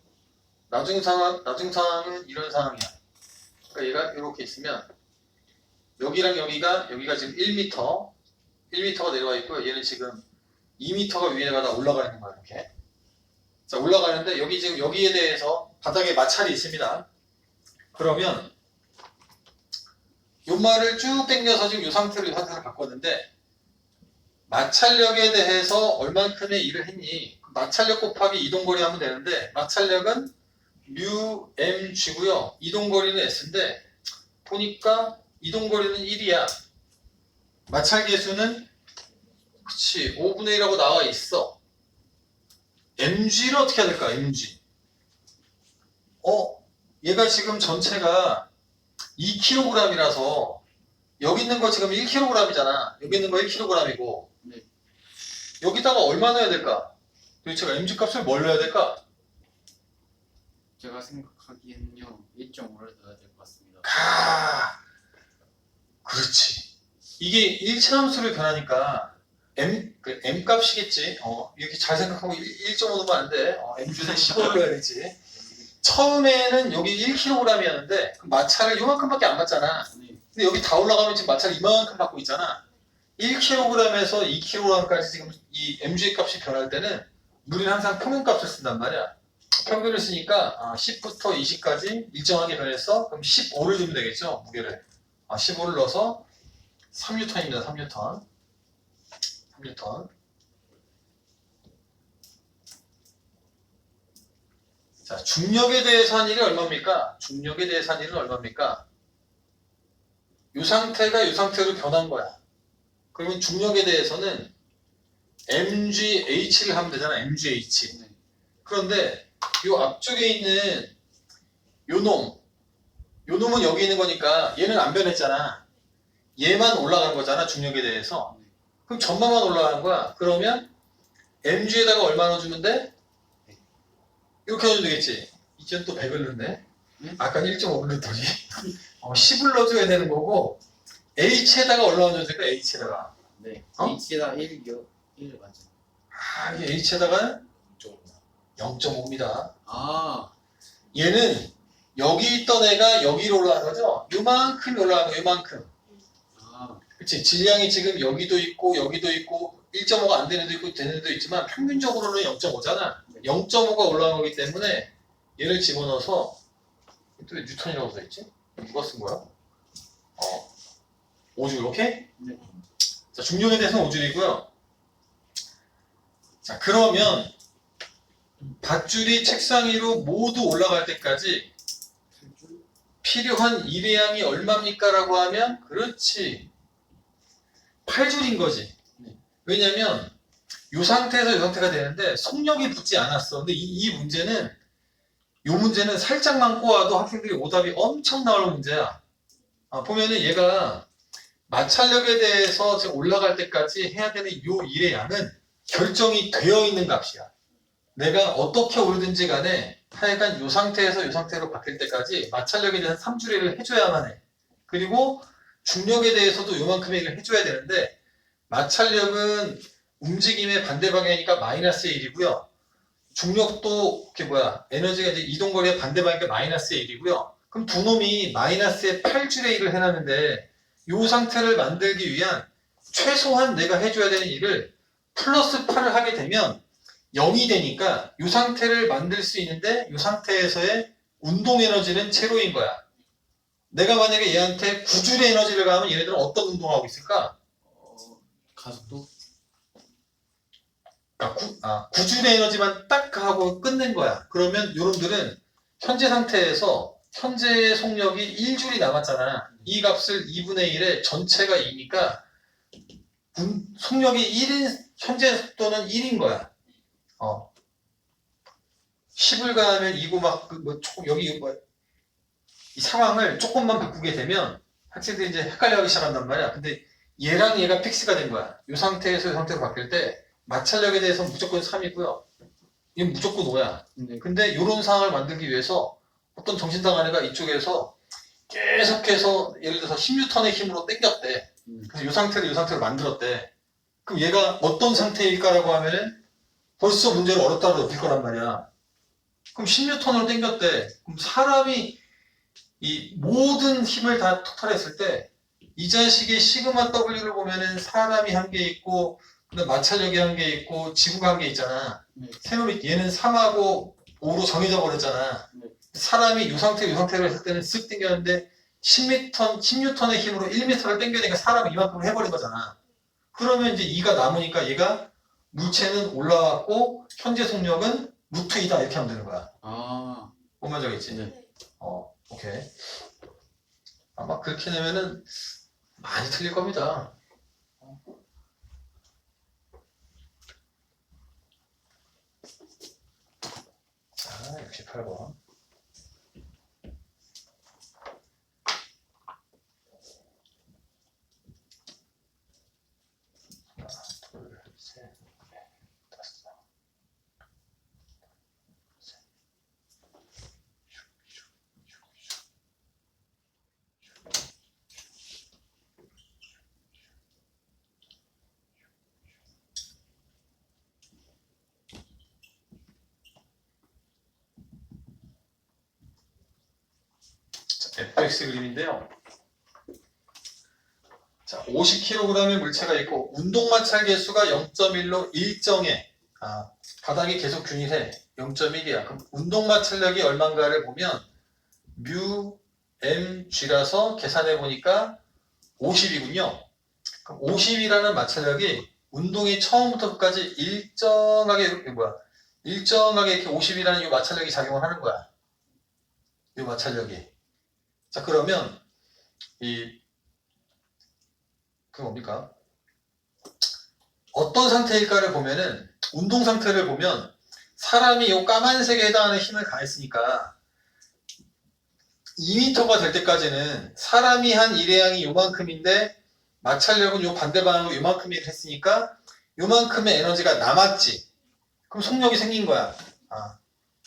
나중 상황은 이런 상황이야. 그러니까 얘가 이렇게 있으면 여기랑 여기가 지금 1m가 내려와 있고요. 얘는 지금 2m가 위에 가다 올라가 있는 거야 이렇게. 자 올라가는데 여기 지금 여기에 대해서 바닥에 마찰이 있습니다. 그러면 요 말을 쭉 당겨서 지금 이 상태로 바꿨는데 마찰력에 대해서 얼만큼의 일을 했니? 마찰력 곱하기 이동거리 하면 되는데 마찰력은 μmg고요. 이동거리는 s인데 보니까 이동거리는 1이야. 마찰계수는 그치 5분의 1하고 나와 있어. mg를 어떻게 해야 될까? mg 얘가 지금 전체가 2kg이라서 여기 있는 거 지금 1kg이잖아. 여기 있는 거 1kg이고 네. 여기다가 얼마 넣어야 될까? 도대체가 mg 값을 뭘 넣어야 될까? 제가 생각하기에는요 1.5를 넣어야 될 것 같습니다. 그렇지. 이게 일체함수를 변하니까 m 값이겠지. 이렇게 잘 생각하고 1.5 넣으면 안 돼. m주에 15를 넣어야지. 처음에는 여기 1kg이었는데 마찰을 요만큼밖에 안 받잖아. 네. 근데 여기 다 올라가면 지금 마찰을 이만큼 받고 있잖아. 1kg에서 2kg까지 지금 이 mg의 값이 변할 때는 우리는 항상 평균값을 쓴단 말이야. 평균을 쓰니까 10부터 20까지 일정하게 변했어. 그럼 15를 주면 되겠죠. 무게를. 15를 넣어서 3N입니다. 3N. 자, 중력에 대해서 한 일이 얼마입니까? 중력에 대해서 한 일은 얼마입니까? 이 상태가 이 상태로 변한 거야. 그러면 중력에 대해서는 mgh를 하면 되잖아. mgh. 네. 그런데 이 앞쪽에 있는 요 놈은 여기 있는 거니까 얘는 안 변했잖아. 얘만 올라간 거잖아. 중력에 대해서. 그럼 전반만 올라가는 거야. 그러면 mg에다가 얼마 넣어주면 돼? 이렇게 넣어주면 되겠지. 이제는 또 100을 넣네. 아까 1.5를 넣더니 10을 넣어줘야 되는 거고 h에다가 얼마 넣어줘야 될까? h에다가. 네. 어? H에다 1 맞죠? 이게 h에다가 0.5입니다. 얘는 여기 있던 애가 여기로 올라간 거죠? 요만큼 올라간 거, 요만큼. 그치? 질량이 지금 여기도 있고, 여기도 있고, 1.5가 안 되는 애도 있고, 되는 애도 있지만, 평균적으로는 0.5잖아. 0.5가 올라간 거기 때문에, 얘를 집어넣어서, 또 왜 뉴턴이라고 써있지? 누가 쓴 거야? 5줄, 오케이? 네. 자, 중력에 대해서는 5줄이고요. 자, 그러면, 밧줄이 책상 위로 모두 올라갈 때까지, 필요한 일의 양이 얼마입니까? 라고 하면 그렇지 8줄인 거지. 왜냐면 이 상태에서 이 상태가 되는데 속력이 붙지 않았어. 근데 이 문제는 살짝만 꼬아도 학생들이 오답이 엄청 나올 문제야. 보면은 얘가 마찰력에 대해서 지금 올라갈 때까지 해야 되는 이 일의 양은 결정이 되어 있는 값이야. 내가 어떻게 오르든지 간에 하여간 이 상태에서 이 상태로 바뀔 때까지 마찰력에 대해서 3주례를 해줘야만 해. 그리고 중력에 대해서도 요만큼의 얘기를 해줘야 되는데 마찰력은 움직임의 반대 방향이니까 마이너스의 1이고요. 중력도 에너지가 이제 이동거리의 반대 방향이니까 마이너스의 1이고요. 그럼 두 놈이 마이너스의 8주례 1을 해놨는데 이 상태를 만들기 위한 최소한 내가 해줘야 되는 일을 플러스 8을 하게 되면 0이 되니까 이 상태를 만들 수 있는데 이 상태에서의 운동 에너지는 제로인 거야. 내가 만약에 얘한테 9줄의 에너지를 가하면 얘네들은 어떤 운동을 하고 있을까? 가속도? 그러니까 9줄의 에너지만 딱 하고 끝낸 거야. 그러면 요놈들은 현재 상태에서 현재 속력이 1줄이 남았잖아. 이 값을 2분의 1에 전체가 2니까 속력이 1인 현재 속도는 1인 거야. 10을 가하면 2고 조금 여기 이 상황을 조금만 바꾸게 되면 학생들이 이제 헷갈려하기 시작한단 말이야. 근데 얘랑 얘가 픽스가 된 거야. 이 상태에서 이 상태로 바뀔 때 마찰력에 대해서는 무조건 3이고요. 얘는 무조건 5야. 네. 근데 이런 상황을 만들기 위해서 어떤 정신당 애가 이쪽에서 계속해서 예를 들어서 10N의 힘으로 당겼대. 그래서 이 상태로 만들었대. 그럼 얘가 어떤 상태일까라고 하면은 벌써 문제를 어렵다고 높일 거란 말이야. 그럼 10N으로 당겼대. 그럼 사람이 이 모든 힘을 다 토탈했을 때 이 자식의 시그마 W를 보면은 사람이 한 개 있고 그다음 마찰력이 한 개 있고 지구가 한 개 있잖아. 네. 새놈이 얘는 3하고 5로 정해져 버렸잖아. 네. 사람이 이 상태로 했을 때는 쓱 당겼는데 10N의 힘으로 1m를 당겨내니까 사람이 이만큼을 해버린 거잖아. 그러면 이제 2가 남으니까 얘가 물체는 올라왔고 현재 속력은 루트 2다 이렇게 하면 되는 거야. 아, 뭔 말인지 알겠지? 네. 오케이. 아마 그렇게 내면은 많이 틀릴 겁니다. 자, 68번. 하나, 둘, 셋, 넷, 다섯. FX 그림인데요. 자, 50kg의 물체가 있고 운동 마찰 개수가 0.1로 일정해. 바닥이 계속 균일해. 0.1이야. 그럼 운동 마찰력이 얼마인가를 보면 뮤 mg라서 계산해 보니까 50이군요. 그럼 50이라는 마찰력이 운동이 처음부터 끝까지 일정하게 이렇게 50이라는 이 마찰력이 작용을 하는 거야. 이 마찰력이. 자, 그러면 그 뭡니까? 어떤 상태일까를 보면은 운동 상태를 보면 사람이 이 까만색에 해당하는 힘을 가했으니까 2m가 될 때까지는 사람이 한 일회양이 요만큼인데 마찰력은 요 반대 방향으로 요만큼을 했으니까 요만큼의 에너지가 남았지. 그럼 속력이 생긴 거야.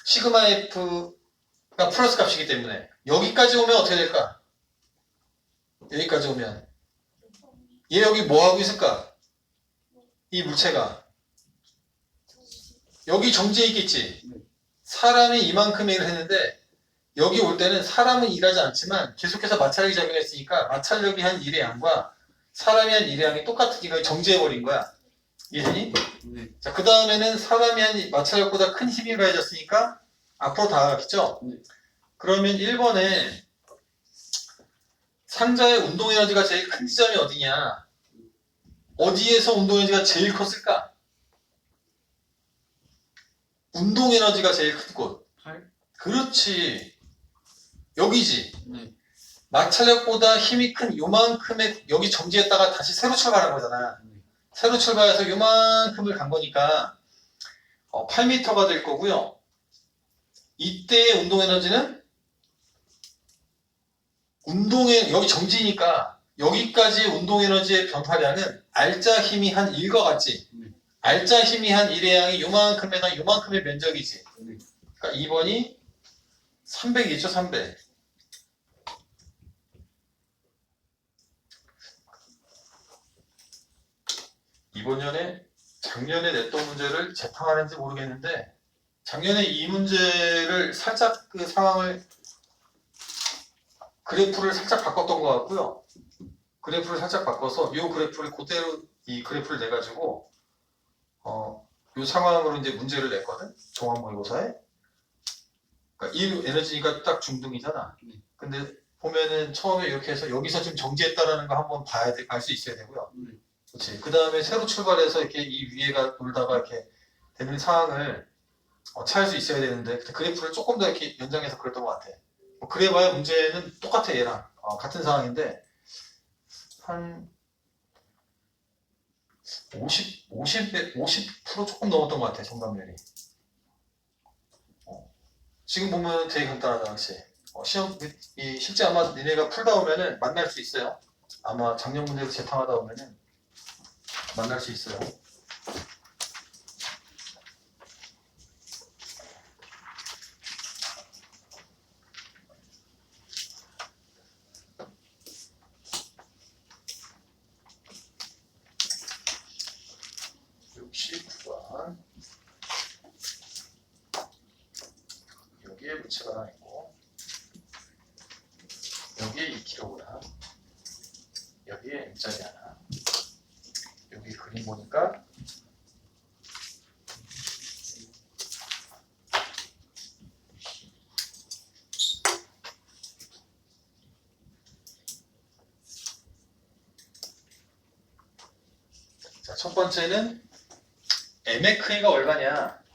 시그마 F가 플러스 값이기 때문에 여기까지 오면 어떻게 될까? 여기까지 오면 얘 여기 뭐 하고 있을까? 이 물체가 여기 정지해 있겠지. 사람이 이만큼 일을 했는데 여기 올 때는 사람은 일하지 않지만 계속해서 마찰력이 작용했으니까 마찰력이 한 일의 양과 사람이 한 일의 양이 똑같으니까 정지해 버린 거야. 이해되니? 네. 자, 그 다음에는 사람이 한 마찰력보다 큰 힘이 가해졌으니까 앞으로 다가가겠죠? 네. 그러면 1번에 상자의 운동 에너지가 제일 큰 지점이 어디냐? 어디에서 운동 에너지가 제일 컸을까? 운동 에너지가 제일 큰 곳. 8? 그렇지. 여기지. 네. 마찰력보다 힘이 큰 요만큼의 여기 정지했다가 다시 새로 출발한 거잖아. 네. 새로 출발해서 요만큼을 간 거니까 8m가 될 거고요. 이때의 운동 에너지는 여기 정지니까 여기까지 운동 에너지의 변화량은 알짜 힘이 한 1과 같지. R자 희미한 일의 양이 요만큼에다 요만큼의 면적이지. 네. 그러니까 2번이 300이죠, 300. 이번 작년에 냈던 문제를 재탕하는지 모르겠는데 작년에 이 문제를 살짝 그 상황을 그래프를 살짝 바꿨던 것 같고요. 그래프를 살짝 바꿔서 이 그래프를 그대로 이 그래프를 내 가지고 이 상황으로 이제 문제를 냈거든. 종합 모의고사에. 그러니까 이 에너지가 딱 중등이잖아. 네. 근데 보면은 처음에 이렇게 해서 여기서 좀 정지했다라는 거 한번 봐야 돼, 알 수 있어야 되고요. 네. 그렇지. 그 다음에 새로 출발해서 이렇게 이 위에가 놀다가 이렇게 되는 상황을 찾을 수 있어야 되는데 그래프를 조금 더 이렇게 연장해서 그랬던 것 같아. 뭐 그래봐야 문제는 똑같아 얘랑 같은 상황인데 한 50% 조금 넘었던 것 같아 정답률이. 지금 보면 되게 간단하다, 그렇지? 시험 실제 아마 니네가 풀다 오면은 만날 수 있어요. 아마 작년 문제도 재탕하다 오면은 만날 수 있어요. 여기에 물체가 하나 있고 여기에 2kg 여기에 M자리 하나 여기 그림 보니까 자, 첫 번째는 M의 크기가 얼마냐.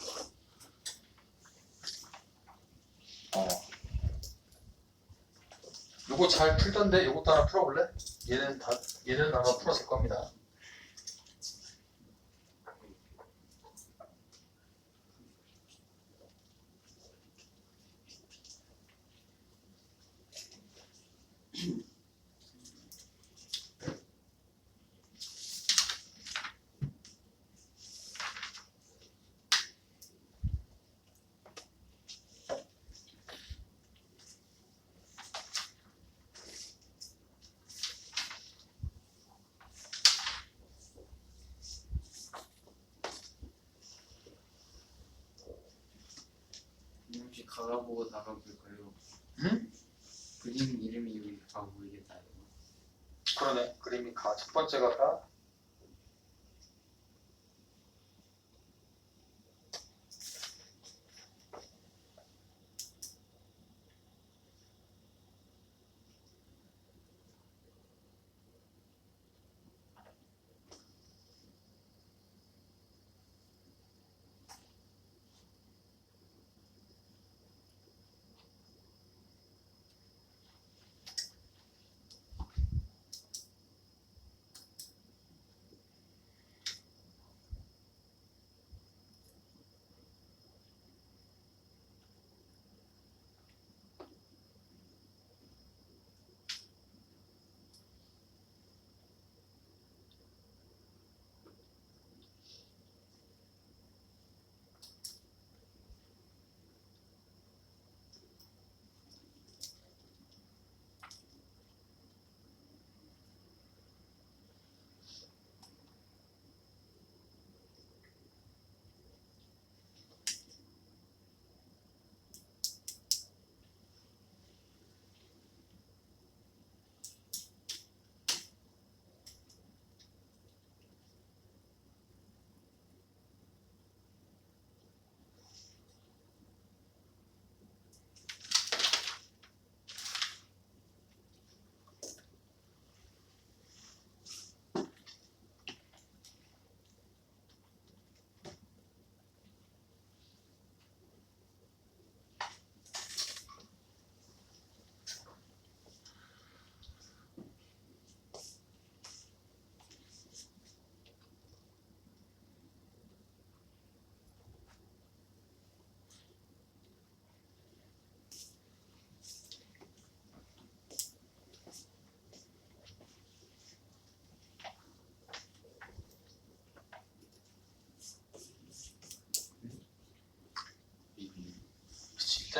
요거 잘 풀던데 요것도 하나 풀어볼래? 얘는 아마 풀었을 겁니다. 혹시 가가보고 나가볼까요? 응? 그림 이름이 여기 가 보이겠다. 그러네. 그림이 첫 번째가 가.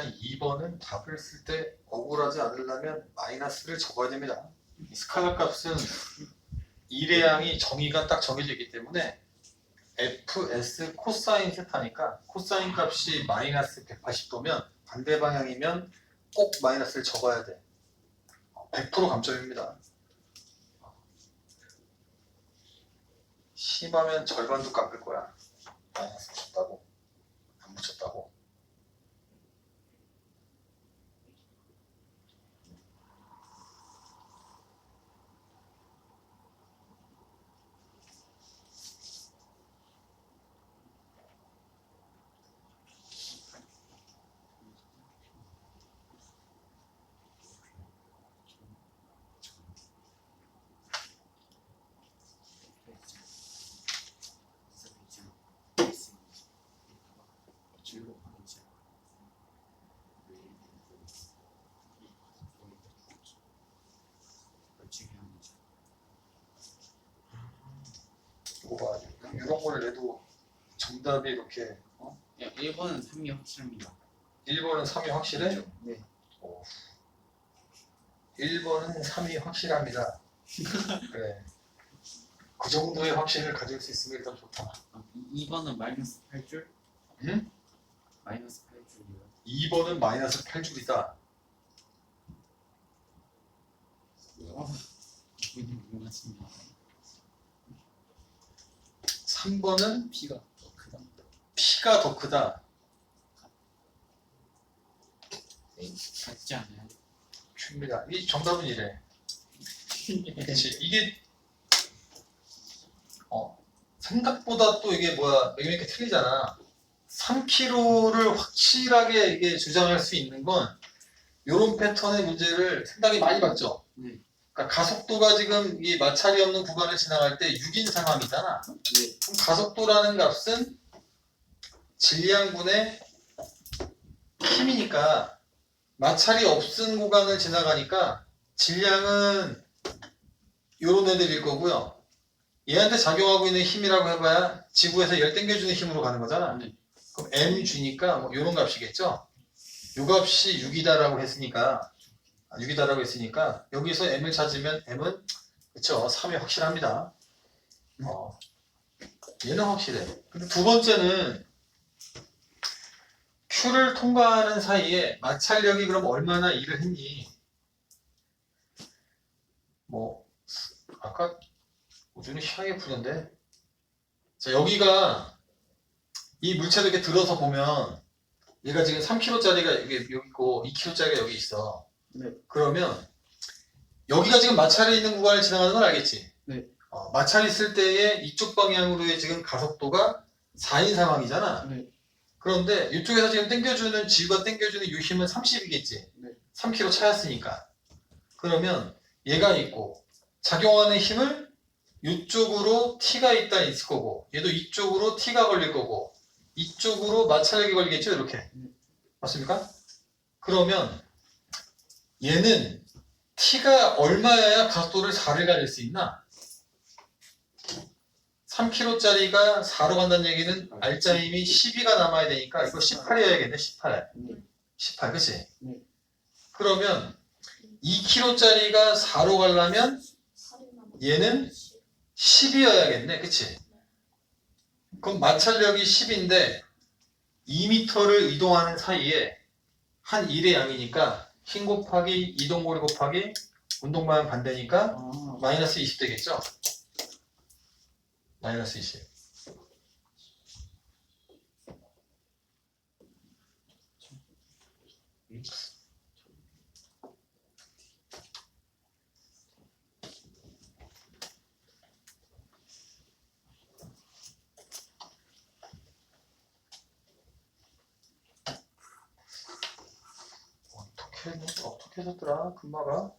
그냥 2번은 답을 쓸 때 억울하지 않으려면 마이너스를 적어야 됩니다. 이 스칼라 값은 일의 정의가 딱 정해져 있기 때문에 fs 코사인 세타니까 코사인 값이 마이너스 180도면 반대 방향이면 꼭 마이너스를 적어야 돼. 100% 감점입니다. 심하면 절반도 깎을 거야. 마이너스 붙였다고 안 붙였다고. 이거 봐. 이런 걸 내도 정답이 이렇게 야, 1번은 3이 확실합니다. 1번은 3이 확실해? 네. 1번은 3이 확실합니다. 그래. 그 정도의 확신을 가질 수 있으면 일단 좋다. 2번은 마이너스 8줄? 응? 마이너스 8줄이요. 2번은 마이너스 8줄이다. 이분이 궁금하십니다. 3번은 P가 더 크다. P가 더 크다. 같지 않아요? 줍니다. 이 정답은 이래. 그렇지. 이게 생각보다 또 이게 뭐야 이렇게 틀리잖아. 3km를 확실하게 이게 주장할 수 있는 건 이런 패턴의 문제를 상당히 많이 봤죠. 네. 그러니까 가속도가 지금 이 마찰이 없는 구간을 지나갈 때 6인 상황이잖아. 네. 그럼 가속도라는 값은 질량분의 힘이니까 마찰이 없은 구간을 지나가니까 질량은 요런 애들일 거고요. 얘한테 작용하고 있는 힘이라고 해봐야 지구에서 열 당겨주는 힘으로 가는 거잖아. 네. 그럼 mg니까 뭐 요런 값이겠죠. 요 값이 6이다라고 했으니까 여기서 m을 찾으면 m은 그쵸 3이 확실합니다. 얘는 확실해. 근데 두 번째는 Q를 통과하는 사이에 마찰력이 그럼 얼마나 일을 했니? 뭐 아까 우준이 희한하게 푸는데 자 여기가 이 물체도 이렇게 들어서 보면 얘가 지금 3kg짜리가 여기 있고 2kg짜리가 여기 있어. 네. 그러면 여기가 지금 마찰이 있는 구간을 지나가는 건 알겠지? 네. 마찰이 있을 때에 이쪽 방향으로의 지금 가속도가 4인 상황이잖아. 네. 그런데 이쪽에서 지금 당겨주는 지구가 당겨주는 이 힘은 30이겠지. 네. 3kg 차였으니까. 그러면 얘가 있고 작용하는 힘을 이쪽으로 T가 있다 있을 거고 얘도 이쪽으로 T가 걸릴 거고 이쪽으로 마찰력이 걸리겠죠 이렇게. 맞습니까? 그러면 얘는 T가 얼마여야 가속도를 4를 가질 수 있나? 3kg짜리가 4로 간다는 얘기는 알짜 힘이 12가 남아야 되니까 이거 18이어야겠네. 18. 네. 18 그치? 네. 그러면 2kg짜리가 4로 가려면 얘는 10이어야겠네. 그치? 그럼 마찰력이 10인데 2m를 이동하는 사이에 한 1의 양이니까 힘 곱하기 이동거리 곱하기 운동방향 반대니까 마이너스 20 되겠죠? 마이너스 20. 어떻게 해줬더라? 금마가?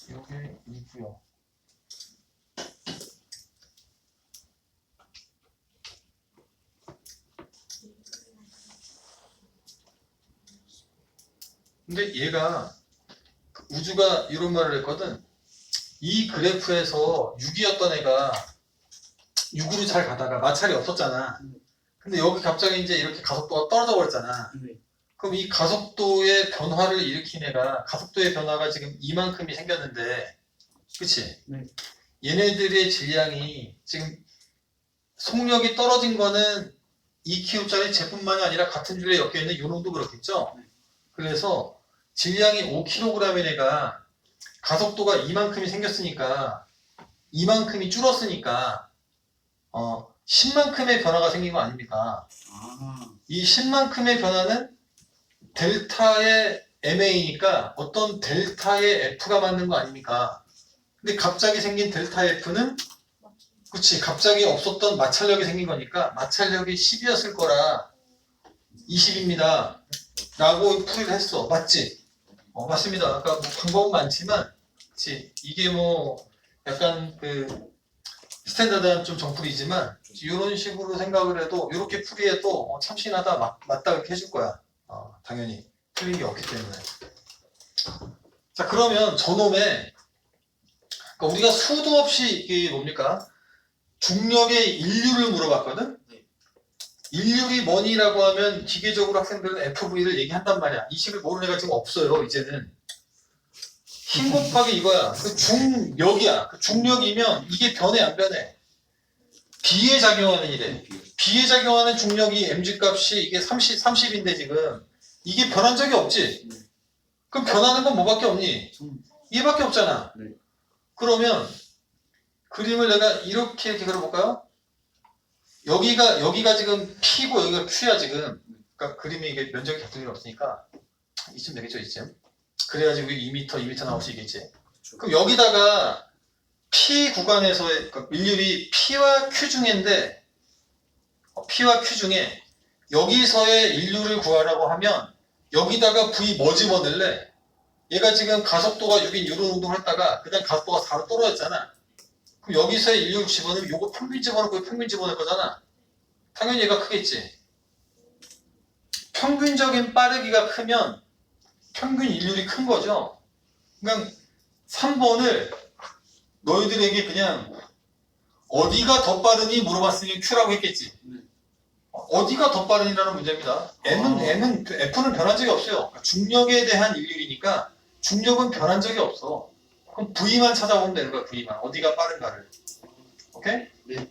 여기 있고요. 근데 얘가 우주가 이런 말을 했거든. 이 그래프에서 6이었던 애가 6으로 잘 가다가 마찰이 없었잖아. 근데 여기 갑자기 이제 이렇게 가속도가 떨어져 버렸잖아. 네. 그럼 이 가속도의 변화를 일으킨 애가 가속도의 변화가 지금 이만큼이 생겼는데, 그치? 네. 얘네들의 질량이 지금 속력이 떨어진 거는 2kg짜리 제품만이 아니라 같은 줄에 엮여있는 요놈도 그렇겠죠? 네. 그래서 질량이 5kg인 애가 가속도가 이만큼이 생겼으니까 이만큼이 줄었으니까 10만큼의 변화가 생긴 거 아닙니까? 아, 이 10만큼의 변화는 델타의 MA니까 어떤 델타의 F가 맞는 거 아닙니까? 근데 갑자기 생긴 델타 F는 그치, 갑자기 없었던 마찰력이 생긴 거니까 마찰력이 10이었을 거라 20입니다 라고 풀이를 했어. 맞지? 맞습니다. 아까 뭐 방법은 많지만 그치, 이게 뭐 약간 그 스탠다드한 좀 정풀이지만 이런 식으로 생각을 해도 이렇게 풀이해도 참신하다 맞다 이렇게 해줄 거야. 당연히 틀린 게 없기 때문에. 자, 그러면 저놈의 그러니까 우리가 수도 없이 이게 뭡니까? 중력의 인류를 물어봤거든? 네. 인류이 뭐니라고 하면 기계적으로 학생들은 FV를 얘기한단 말이야. 이 식을 모르는 애가 지금 없어요, 이제는. 힘 곱하기 이거야. 그 중력이야. 그 중력이면 이게 변해, 안 변해? 비에 작용하는 이래. 비에 작용하는 중력이 mg 값이 이게 30인데 지금 이게 변한 적이 없지? 네. 그럼 변하는 건 뭐밖에 없니? 좀, 얘밖에 없잖아. 네. 그러면 그림을 내가 이렇게 그려볼까요? 여기가 지금 P고 여기가 Q야 지금. 그러니까 그림이 이게 면적이 겹칠 일 없으니까 이쯤 되겠죠, 이쯤. 그래야지 우리 2m 나올 수 있겠지. 그럼 여기다가 P 구간에서의 그러니까 밀률이 P와 Q 중인데 P와 Q 중에 여기서의 인류를 구하라고 하면 여기다가 V 뭐 집어넣을래? 얘가 지금 가속도가 6인 이런 운동을 했다가 그다음 가속도가 4로 떨어졌잖아. 그럼 여기서의 인류를 집어넣으면 요거 평균 집어넣고 평균 집어넣을 거잖아. 당연히 얘가 크겠지. 평균적인 빠르기가 크면 평균 인류이 큰 거죠. 그러니까 3번을 너희들에게 그냥 어디가 더 빠르니 물어봤으니 Q라고 했겠지. 네. 어디가 더 빠르니라는 문제입니다. F는 변한 적이 없어요. 그러니까 중력에 대한 일률이니까 중력은 변한 적이 없어. 그럼 V만 찾아보면 되는 거야, V만. 어디가 빠른가를. 오케이? 네.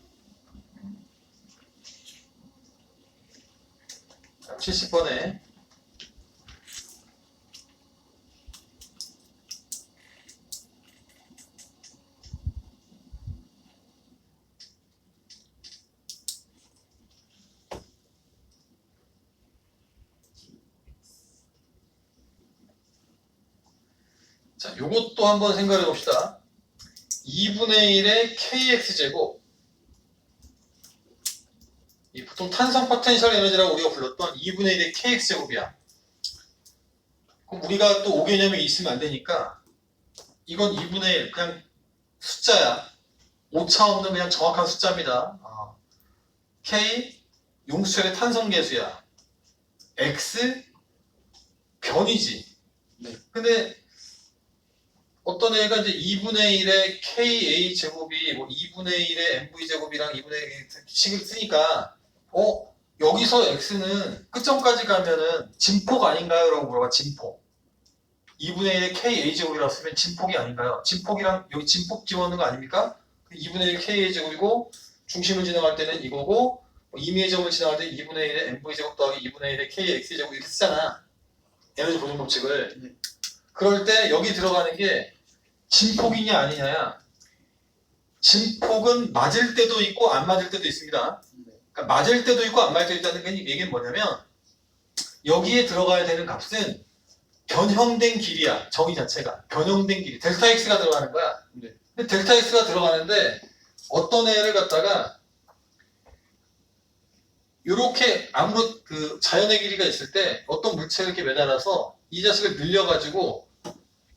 70번에 자, 요것도 한번 생각해 봅시다. 2분의 1의 kx제곱. 이 보통 탄성 포텐셜 에너지라고 우리가 불렀던 2분의 1의 kx제곱이야. 그럼 우리가 또 5개념이 있으면 안 되니까 이건 2분의 1 그냥 숫자야. 오차 없는 그냥 정확한 숫자입니다. k 용수철의 탄성 계수야. x 변이지. 네. 근데 어떤 애가 이제 2분의 1의 KA 제곱이 뭐 2분의 1의 MV 제곱이랑 2분의 1의 식을 쓰니까 여기서 X는 끝점까지 가면은 진폭 아닌가요? 라고 물어봐. 진폭. 2분의 1의 KA 제곱이라고 쓰면 진폭이 아닌가요? 진폭이랑 여기 진폭 집어넣는 거 아닙니까? 2분의 1 KA 제곱이고 중심을 지나갈 때는 이거고 임의의 제곱을 지나갈 때 2분의 1의 MV 제곱 더하기 2분의 1의 KX 제곱 이렇게 쓰잖아. 에너지 보존 법칙을. 네. 그럴 때 여기 들어가는 게 진폭이냐 아니냐야. 진폭은 맞을 때도 있고 안 맞을 때도 있습니다. 그러니까 맞을 때도 있고 안 맞을 때도 있다는 얘기는 뭐냐면 여기에 들어가야 되는 값은 변형된 길이야. 정의 자체가 변형된 길이 델타 x가 들어가는 거야. 네. 근데 델타 x가 들어가는데 어떤 애를 갖다가 이렇게 아무런 그 자연의 길이가 있을 때 어떤 물체를 이렇게 매달아서 이 자식을 늘려가지고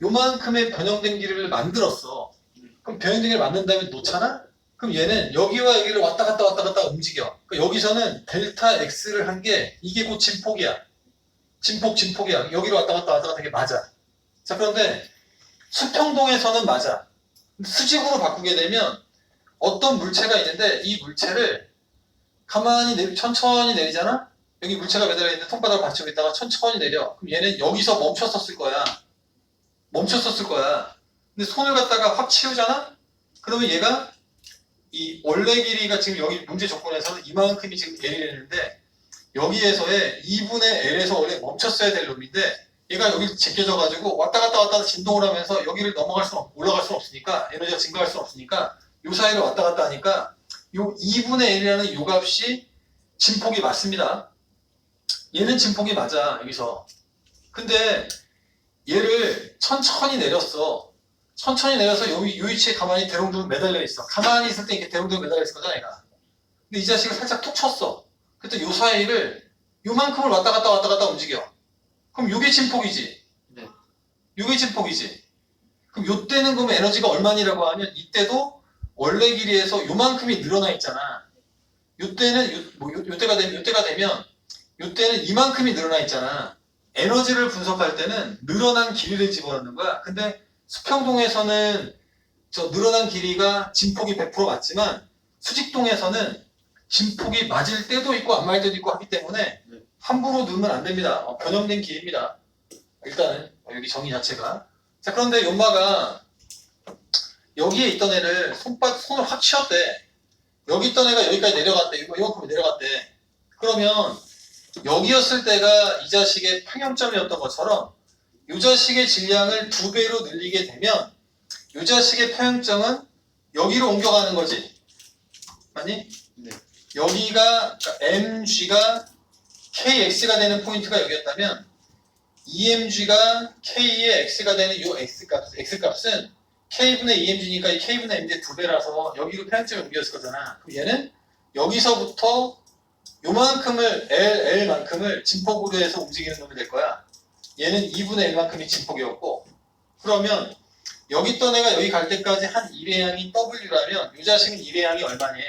요만큼의 변형된 길이를 만들었어. 그럼 변형된 길이를 만든 다음에 놓잖아? 그럼 얘는 여기와 여기를 왔다 갔다 움직여. 그러니까 여기서는 델타 x를 한 게 이게 곧 진폭이야. 진폭이야. 여기로 왔다 갔다 이게 맞아. 자, 그런데 수평동에서는 맞아. 수직으로 바꾸게 되면 어떤 물체가 있는데 이 물체를 가만히 천천히 내리잖아? 여기 물체가 매달려 있는데 손바닥을 받치고 있다가 천천히 내려. 그럼 얘는 여기서 멈췄었을 거야. 멈췄었을 거야. 근데 손을 갖다가 확 치우잖아? 그러면 얘가 이 원래 길이가 지금 여기 문제 조건에서는 이만큼이 지금 L이 되는데 여기에서의 2분의 L에서 원래 멈췄어야 될 놈인데 얘가 여기 제껴져가지고 왔다 갔다 진동을 하면서 여기를 올라갈 수는 없으니까 에너지가 증가할 수는 없으니까 요 사이를 왔다 갔다 하니까 요 2분의 L이라는 요 값이 진폭이 맞습니다. 얘는 진폭이 맞아 여기서. 근데 얘를 천천히 내렸어. 천천히 내려서 요 위치에 가만히 대롱대롱 매달려 있어. 가만히 있을 때 이렇게 대롱대롱 매달려 있을 거잖아 얘가. 근데 이 자식을 살짝 툭 쳤어. 그때 요 사이를 요만큼을 왔다 갔다 움직여. 그럼 요게 진폭이지. 네. 요게 진폭이지. 그럼 요때는 그러면 에너지가 얼마니라고 하면 이때도 원래 길이에서 요만큼이 늘어나 있잖아. 요때는 요때가 되면 요때는 이만큼이 늘어나 있잖아. 에너지를 분석할 때는 늘어난 길이를 집어넣는 거야. 근데 수평동에서는 저 늘어난 길이가 진폭이 100% 맞지만 수직동에서는 진폭이 맞을 때도 있고 안 맞을 때도 있고 하기 때문에 함부로 넣으면 안 됩니다. 변형된 길입니다. 일단은 여기 정의 자체가. 자, 그런데 연마가 여기에 있던 애를 손을 확 치웠대. 여기 있던 애가 여기까지 내려갔대. 이만큼 내려갔대. 그러면 여기였을 때가 이 자식의 평형점이었던 것처럼 이 자식의 질량을 2배로 늘리게 되면 이 자식의 평형점은 여기로 옮겨가는 거지. 맞니? 네. 여기가 그러니까 mg가 kx가 되는 포인트가 여기였다면 emg가 k의 x가 되는 이 x값은 k분의 emg니까 이 k분의 mg의 2배라서 여기로 평형점이 옮겼을 거잖아. 그럼 얘는 여기서부터 요만큼을 L만큼을 진폭으로 해서 움직이는 놈이 될 거야. 얘는 2분의 1만큼이 진폭이었고 그러면 여기 있던 애가 여기 갈 때까지 한 1의 양이 W라면 이 자식은 1의 양이 얼마니?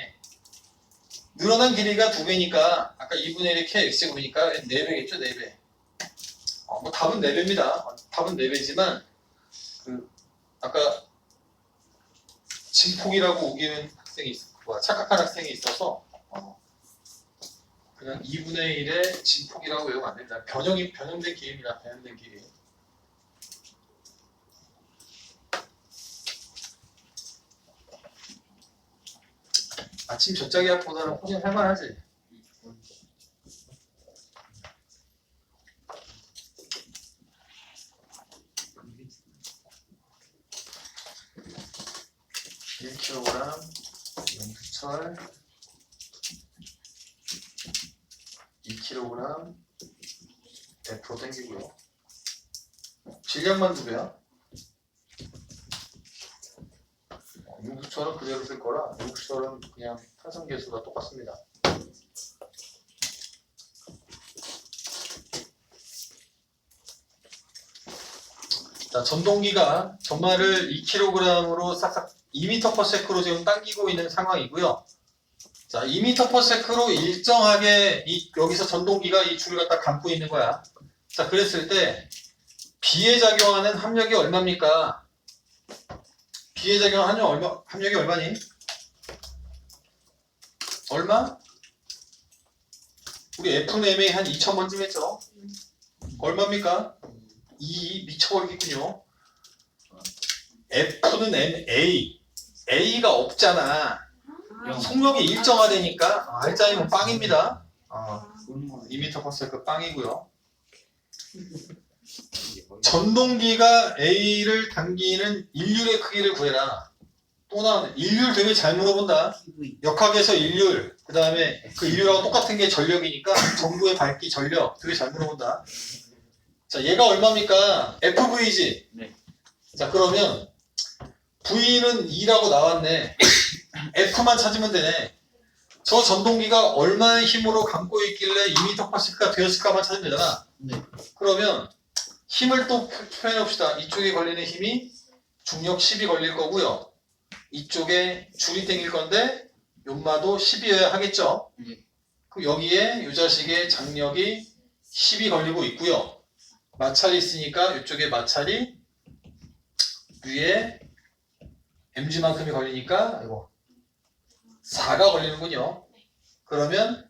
늘어난 길이가 2배니까 아까 2분의 1이 KX제곱이니까 4배겠죠? 4배. 뭐 답은 4배입니다. 답은 4배지만 아까 진폭이라고 우기는 착각한 학생이 있어서 그냥 2분의 1의 진폭이라고 외우면 안 됩니다. 변형된 길입니다. 변형된 길이. 아침 젖자기약보다는 훨씬 할만하지. 용수철 2kg F로 당기고요. 질량만 2배야. 용수철은 그대로 쓸 거라 용수철은 그냥 탄성계수가 똑같습니다. 자, 전동기가 전마를 2kg으로 싹싹 2m/s로 지금 당기고 있는 상황이고요. 자, 2m/s로 일정하게 여기서 전동기가 이 줄을 갖다 감고 있는 거야. 자, 그랬을 때 비에 작용하는 함력이 얼마입니까? 비에 작용하는 함력이 얼마니? 얼마? 우리 F는 MA 한 2000번쯤 했죠? 얼마입니까? 2 미쳐버리겠군요. F는 MA. A가 없잖아. 속력이 일정화되니까 알짜이면 빵입니다. 2m/s 빵이고요. 전동기가 A를 당기는 일률의 크기를 구해라. 또 나왔네. 일률 되게 잘 물어본다. 역학에서 일률, 그 다음에 그 일률하고 똑같은 게 전력이니까 전구의 밝기 전력 되게 잘 물어본다. 자, 얘가 얼마입니까? FV지? 네. 자, 그러면 V는 2라고 나왔네. F만 찾으면 되네. 저 전동기가 얼마의 힘으로 감고 있길래 2m/s가 되었을까만 찾으면 되잖아. 네. 그러면 힘을 또 표현해 봅시다. 이쪽에 걸리는 힘이 중력 10이 걸릴 거고요. 이쪽에 줄이 당길 건데 연마도 10이어야 하겠죠. 네. 그럼 여기에 이 자식의 장력이 10이 걸리고 있고요. 마찰이 있으니까 이쪽에 마찰이 위에 mg만큼이 걸리니까 이거 4가 걸리는군요. 그러면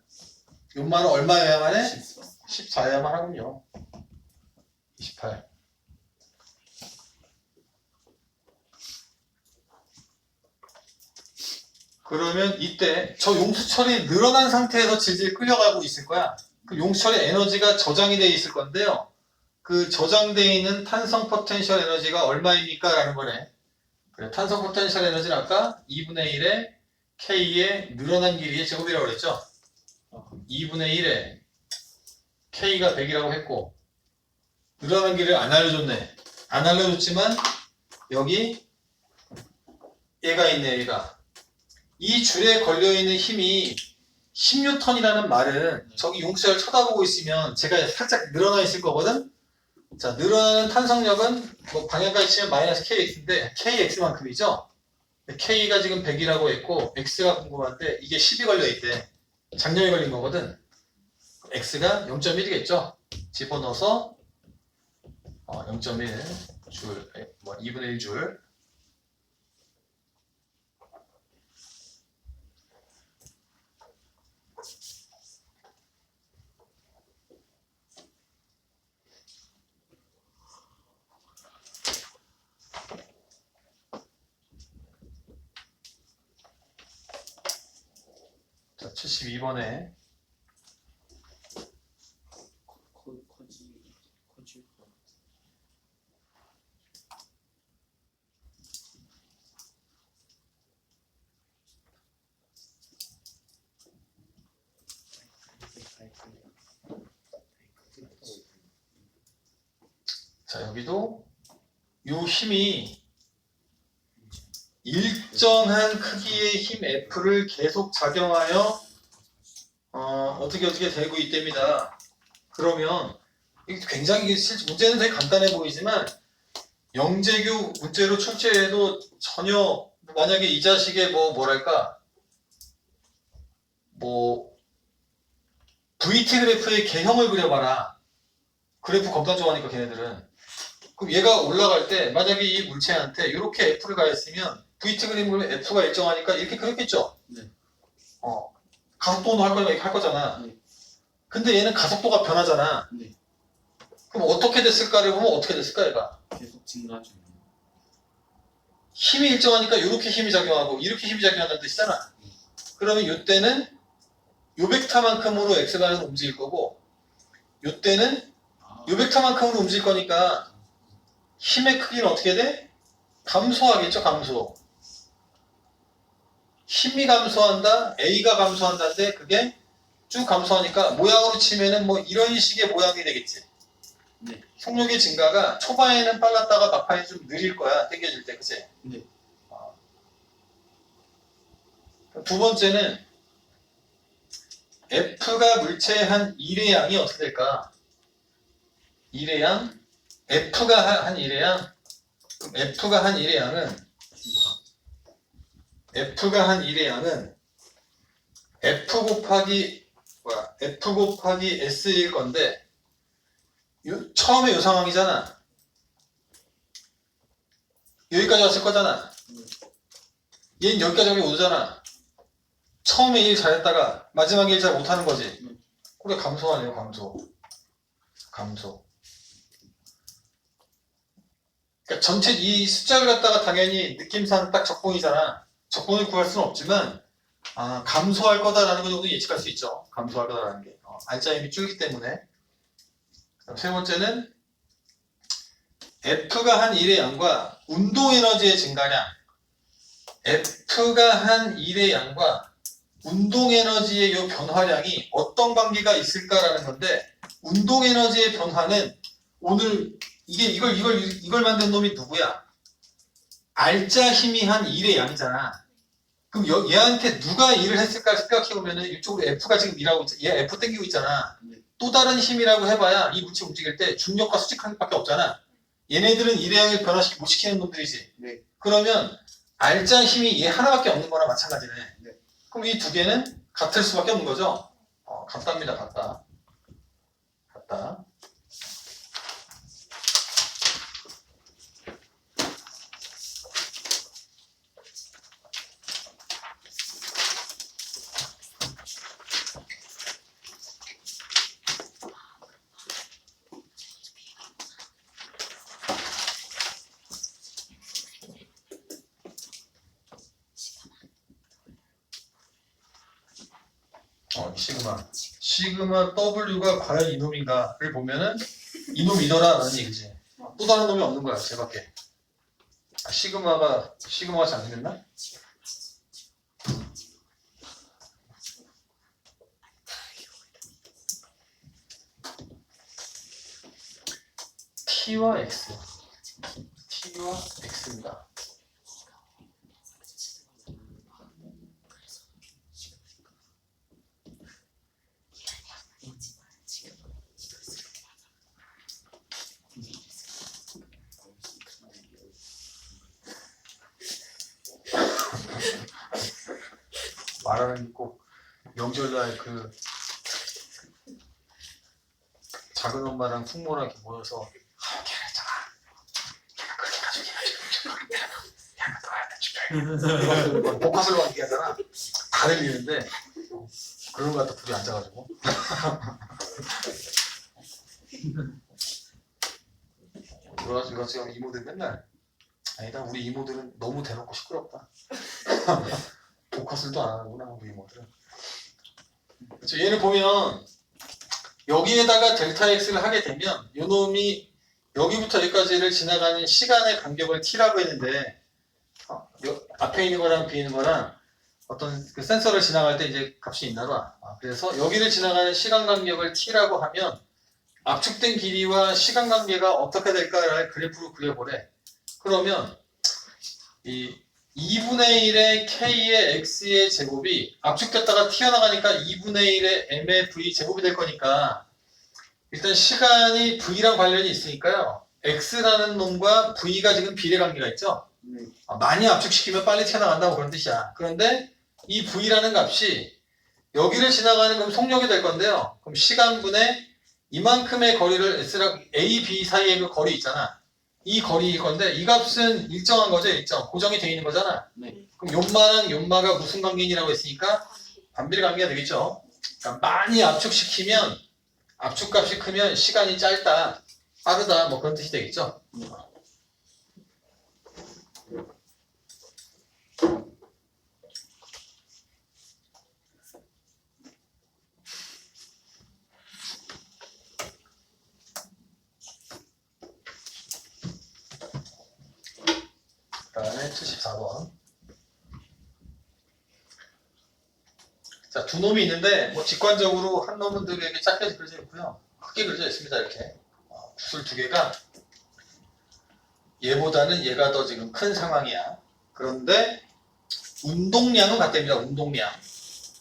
요만은 얼마여야만 해? 14여야만 하군요. 28. 그러면 이때 저 용수철이 늘어난 상태에서 질질 끌려가고 있을 거야. 그 용수철의 에너지가 저장이 되어 있을 건데요. 그 저장되어 있는 탄성 포텐셜 에너지가 얼마입니까? 라는 거네. 그래, 탄성 포텐셜 에너지는 아까 2분의 1의 K의 늘어난 길이의 제곱이라고 그랬죠? 2분의 1에 K가 100이라고 했고 늘어난 길이를 안 알려줬네. 안 알려줬지만 여기 얘가 있네. 얘가 이 줄에 걸려있는 힘이 10N이라는 말은 저기 용수철 쳐다보고 있으면 제가 살짝 늘어나 있을 거거든. 자, 늘어나는 탄성력은 뭐 방향까지 치면 마이너스 kx인데 kx만큼이죠. k가 지금 100이라고 했고 x가 궁금한데 이게 10이 걸려 있대. 작년에 걸린 거거든. x가 0.1이겠죠. 집어넣어서 0.1줄, 2분의 1줄. 자, 72번에 자, 여기도 요 힘이 일정한 크기의 힘 F를 계속 작용하여 어떻게 되고 있답니다. 그러면 이게 굉장히 실제 문제는 되게 간단해 보이지만 영재교 문제로 출제해도 전혀 만약에 이 자식의 뭐랄까 VT 그래프의 개형을 그려봐라. 그래프 겁나 좋아하니까 걔네들은. 그럼 얘가 올라갈 때 만약에 이 물체한테 이렇게 F를 가했으면 VT 그림 그리면 F가 일정하니까 이렇게 그렸겠죠? 네. 가속도는 할 거잖아. 네. 근데 얘는 가속도가 변하잖아. 네. 그럼 어떻게 됐을까를 보면 어떻게 됐을까 얘가? 계속 증가 중이에요. 힘이 일정하니까 이렇게 힘이 작용하고 이렇게 힘이 작용한다는 뜻이잖아. 그러면 이때는 요 벡터만큼으로 x방향으로 움직일 거고 이때는 요 벡터만큼으로 움직일 거니까 힘의 크기는 어떻게 돼? 감소하겠죠, 감소. 힘이 감소한다, A가 감소한다인데 그게 쭉 감소하니까 모양으로 치면은 뭐 이런 식의 모양이 되겠지. 네. 속력의 증가가 초반에는 빨랐다가 막판에 좀 느릴 거야, 당겨질 때, 그치? 네. 두 번째는 F가 물체의 한 1의 양이 어떻게 될까? 1의 양? F가 한 1의 양? 그럼 F가 한 1의 양은 F 곱하기 S일 건데 처음에 요 상황이잖아. 여기까지 왔을 거잖아. 얘는 여기까지 오잖아. 처음에 일 잘했다가 마지막에 일 잘 못하는 거지. 그래, 감소하네요. 감소. 그러니까 전체 이 숫자를 갖다가 당연히 느낌상 딱 적분이잖아. 적분을 구할 수는 없지만 감소할 거다라는 거 정도 예측할 수 있죠. 감소할 거다라는 게. 알짜임이 줄기 때문에. 세 번째는 F가 한 1의 양과 운동 에너지의 증가량. F가 한 1의 양과 운동 에너지의 이 변화량이 어떤 관계가 있을까라는 건데, 운동 에너지의 변화는 오늘 이걸 만든 놈이 누구야? 알짜 힘이 한 1의 양이잖아. 그럼 얘한테 누가 일을 했을까 생각해보면은 이쪽으로 F가 지금 일하고 있잖아. 얘 F 땡기고 있잖아. 또 다른 힘이라고 해봐야 이 물체 움직일 때 중력과 수직항밖에 없잖아. 얘네들은 일의 양을 변화시키고 못 시키는 놈들이지. 네. 그러면 알짜 힘이 얘 하나밖에 없는 거나 마찬가지네. 네. 그럼 이 두 개는 같을 수밖에 없는 거죠. 같답니다. 같다. 시그마 W가 과연 이놈인가를 보면은 이놈이더라라는 얘기지. 또 다른 놈이 없는 거야, 쟤밖에. 시그마가 잘못됐나? T와 X입니다. 말하는 꼭 명절날 그 작은 엄마랑 숙모랑 이렇게 모여서 걔가 있잖아. 걔가 그렇게 가지고 걔가 좀 복화술로 막 얘기하잖아. 다 들리는데 그런 거 갖다 둘이 앉아가지고 그래가지고 지금 이모들 맨날 아니다 우리 이모들은 너무 대놓고 시끄럽다. 복화술도 안 하는구나 우리 이모들은. 그렇죠. 얘를 보면 여기에다가 델타 x를 하게 되면 요놈이 여기부터 여기까지를 지나가는 시간의 간격을 t라고 했는데 앞에 있는 거랑 뒤에 있는 거랑 어떤 그 센서를 지나갈 때 이제 값이 있나 봐. 그래서 여기를 지나가는 시간 간격을 t라고 하면 압축된 길이와 시간 관계가 어떻게 될까를 그래프로 그려보래. 그러면 이 2분의 1의 k의 x의 제곱이 압축됐다가 튀어나가니까 2분의 1의 m의 v 제곱이 될 거니까 일단 시간이 v랑 관련이 있으니까요. x라는 놈과 v가 지금 비례 관계가 있죠. 많이 압축시키면 빨리 튀어나간다고 그런 뜻이야. 그런데 이 v라는 값이 여기를 지나가는 그럼 속력이 될 건데요. 그럼 시간분의 이만큼의 거리를 s랑 a, b 사이의 그 거리 있잖아. 이 거리일 건데 이 값은 일정한 거죠. 일정. 고정이 되어 있는 거잖아. 네. 그럼 요마랑 요마가 무슨 관계이라고 했으니까 반비례 관계가 되겠죠. 그러니까 많이 압축시키면 압축값이 크면 시간이 짧다, 빠르다 뭐 그런 뜻이 되겠죠. 그다음에 74번. 자, 두 놈이 있는데 뭐 직관적으로 한 놈은 되게 작게 그려져 있고요. 크게 그려져 있습니다. 이렇게 구슬 두 개가 얘보다는 얘가 더 지금 큰 상황이야. 그런데 운동량은 같답니다. 운동량.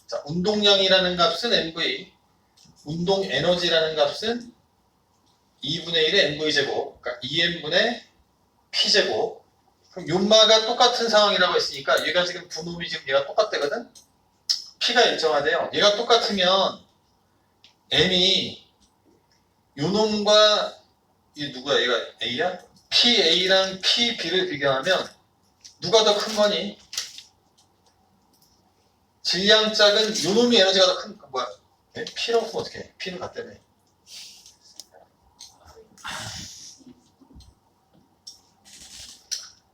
자, 운동량이라는 값은 mv, 운동 에너지라는 값은 2분의 1의 mv 제곱, 그러니까 2m분의 p 제곱. 그럼 요마가 똑같은 상황이라고 했으니까 얘가 지금 두 놈이 지금 얘가 똑같대거든. P가 일정하대요. 얘가 똑같으면 M이 요 놈과 이 누구야? 얘가 A야? PA랑 PB를 비교하면 누가 더 큰 거니? 질량 짝은 요 놈이 에너지가 더 큰 뭐야? P라고 쓰면 어떡해? P는 같다며.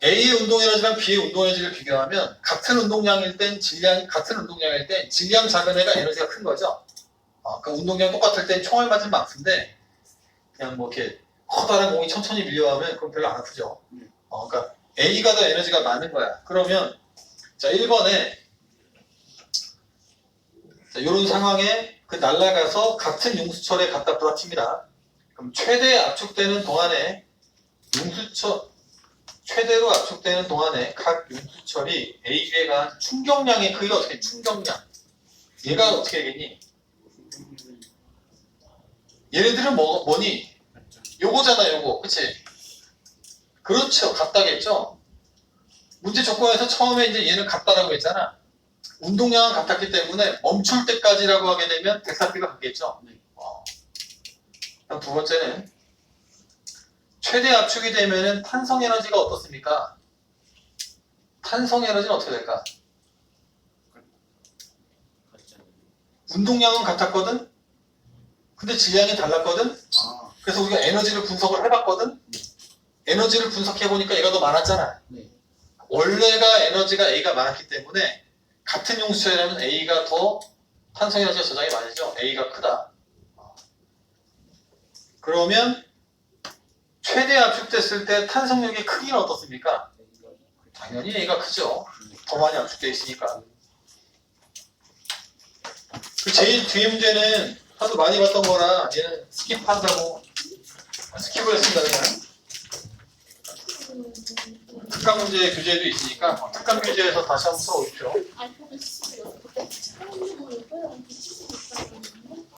A의 운동 에너지랑 B의 운동 에너지를 비교하면 같은 운동량일 땐 질량 작은 애가 에너지가 큰 거죠. 그 운동량 똑같을 땐 총알 맞은 만큼인데 그냥 뭐 이렇게 커다란 공이 천천히 밀려가면 그건 별로 안 아프죠. 그러니까 A가 더 에너지가 많은 거야. 그러면 자 1번에 이런 상황에 그 날아가서 같은 용수철에 갖다 부딪힙니다. 그럼 최대 압축되는 동안에 최대로 압축되는 동안에 각 용수철이 A, B에 가한 충격량의 크기가 어떻게 충격량? 얘가 어떻게 되겠니? 얘네들은 뭐니? 요거잖아, 요거. 그치? 그렇죠. 같다겠죠? 문제 조건에서 처음에 이제 얘는 같다라고 했잖아. 운동량은 같았기 때문에 멈출 때까지라고 하게 되면 델타P가 같겠죠? 그럼 두 번째는 최대 압축이 되면은 탄성 에너지가 어떻습니까? 탄성 에너지는 어떻게 될까? 운동량은 같았거든? 근데 질량이 달랐거든? 그래서 우리가 에너지를 분석을 해봤거든? 에너지를 분석해보니까 얘가 더 많았잖아. 네. 원래가 에너지가 A가 많았기 때문에 같은 용수철이라면 A가 더 탄성에너지가 저장이 많이죠. A가 크다. 그러면 최대 압축됐을 때 탄성력의 크기는 어떻습니까? 당연히 A가 크죠. 더 많이 압축되어 있으니까. 그 제일 뒤에 문제는 하도 많이 봤던 거라 얘는 스킵한다고 스킵을 했습니다. 그냥 특강 문제 교재도 있으니까 특강 교재에서 다시 한번 써오십시오. 알파벳 16.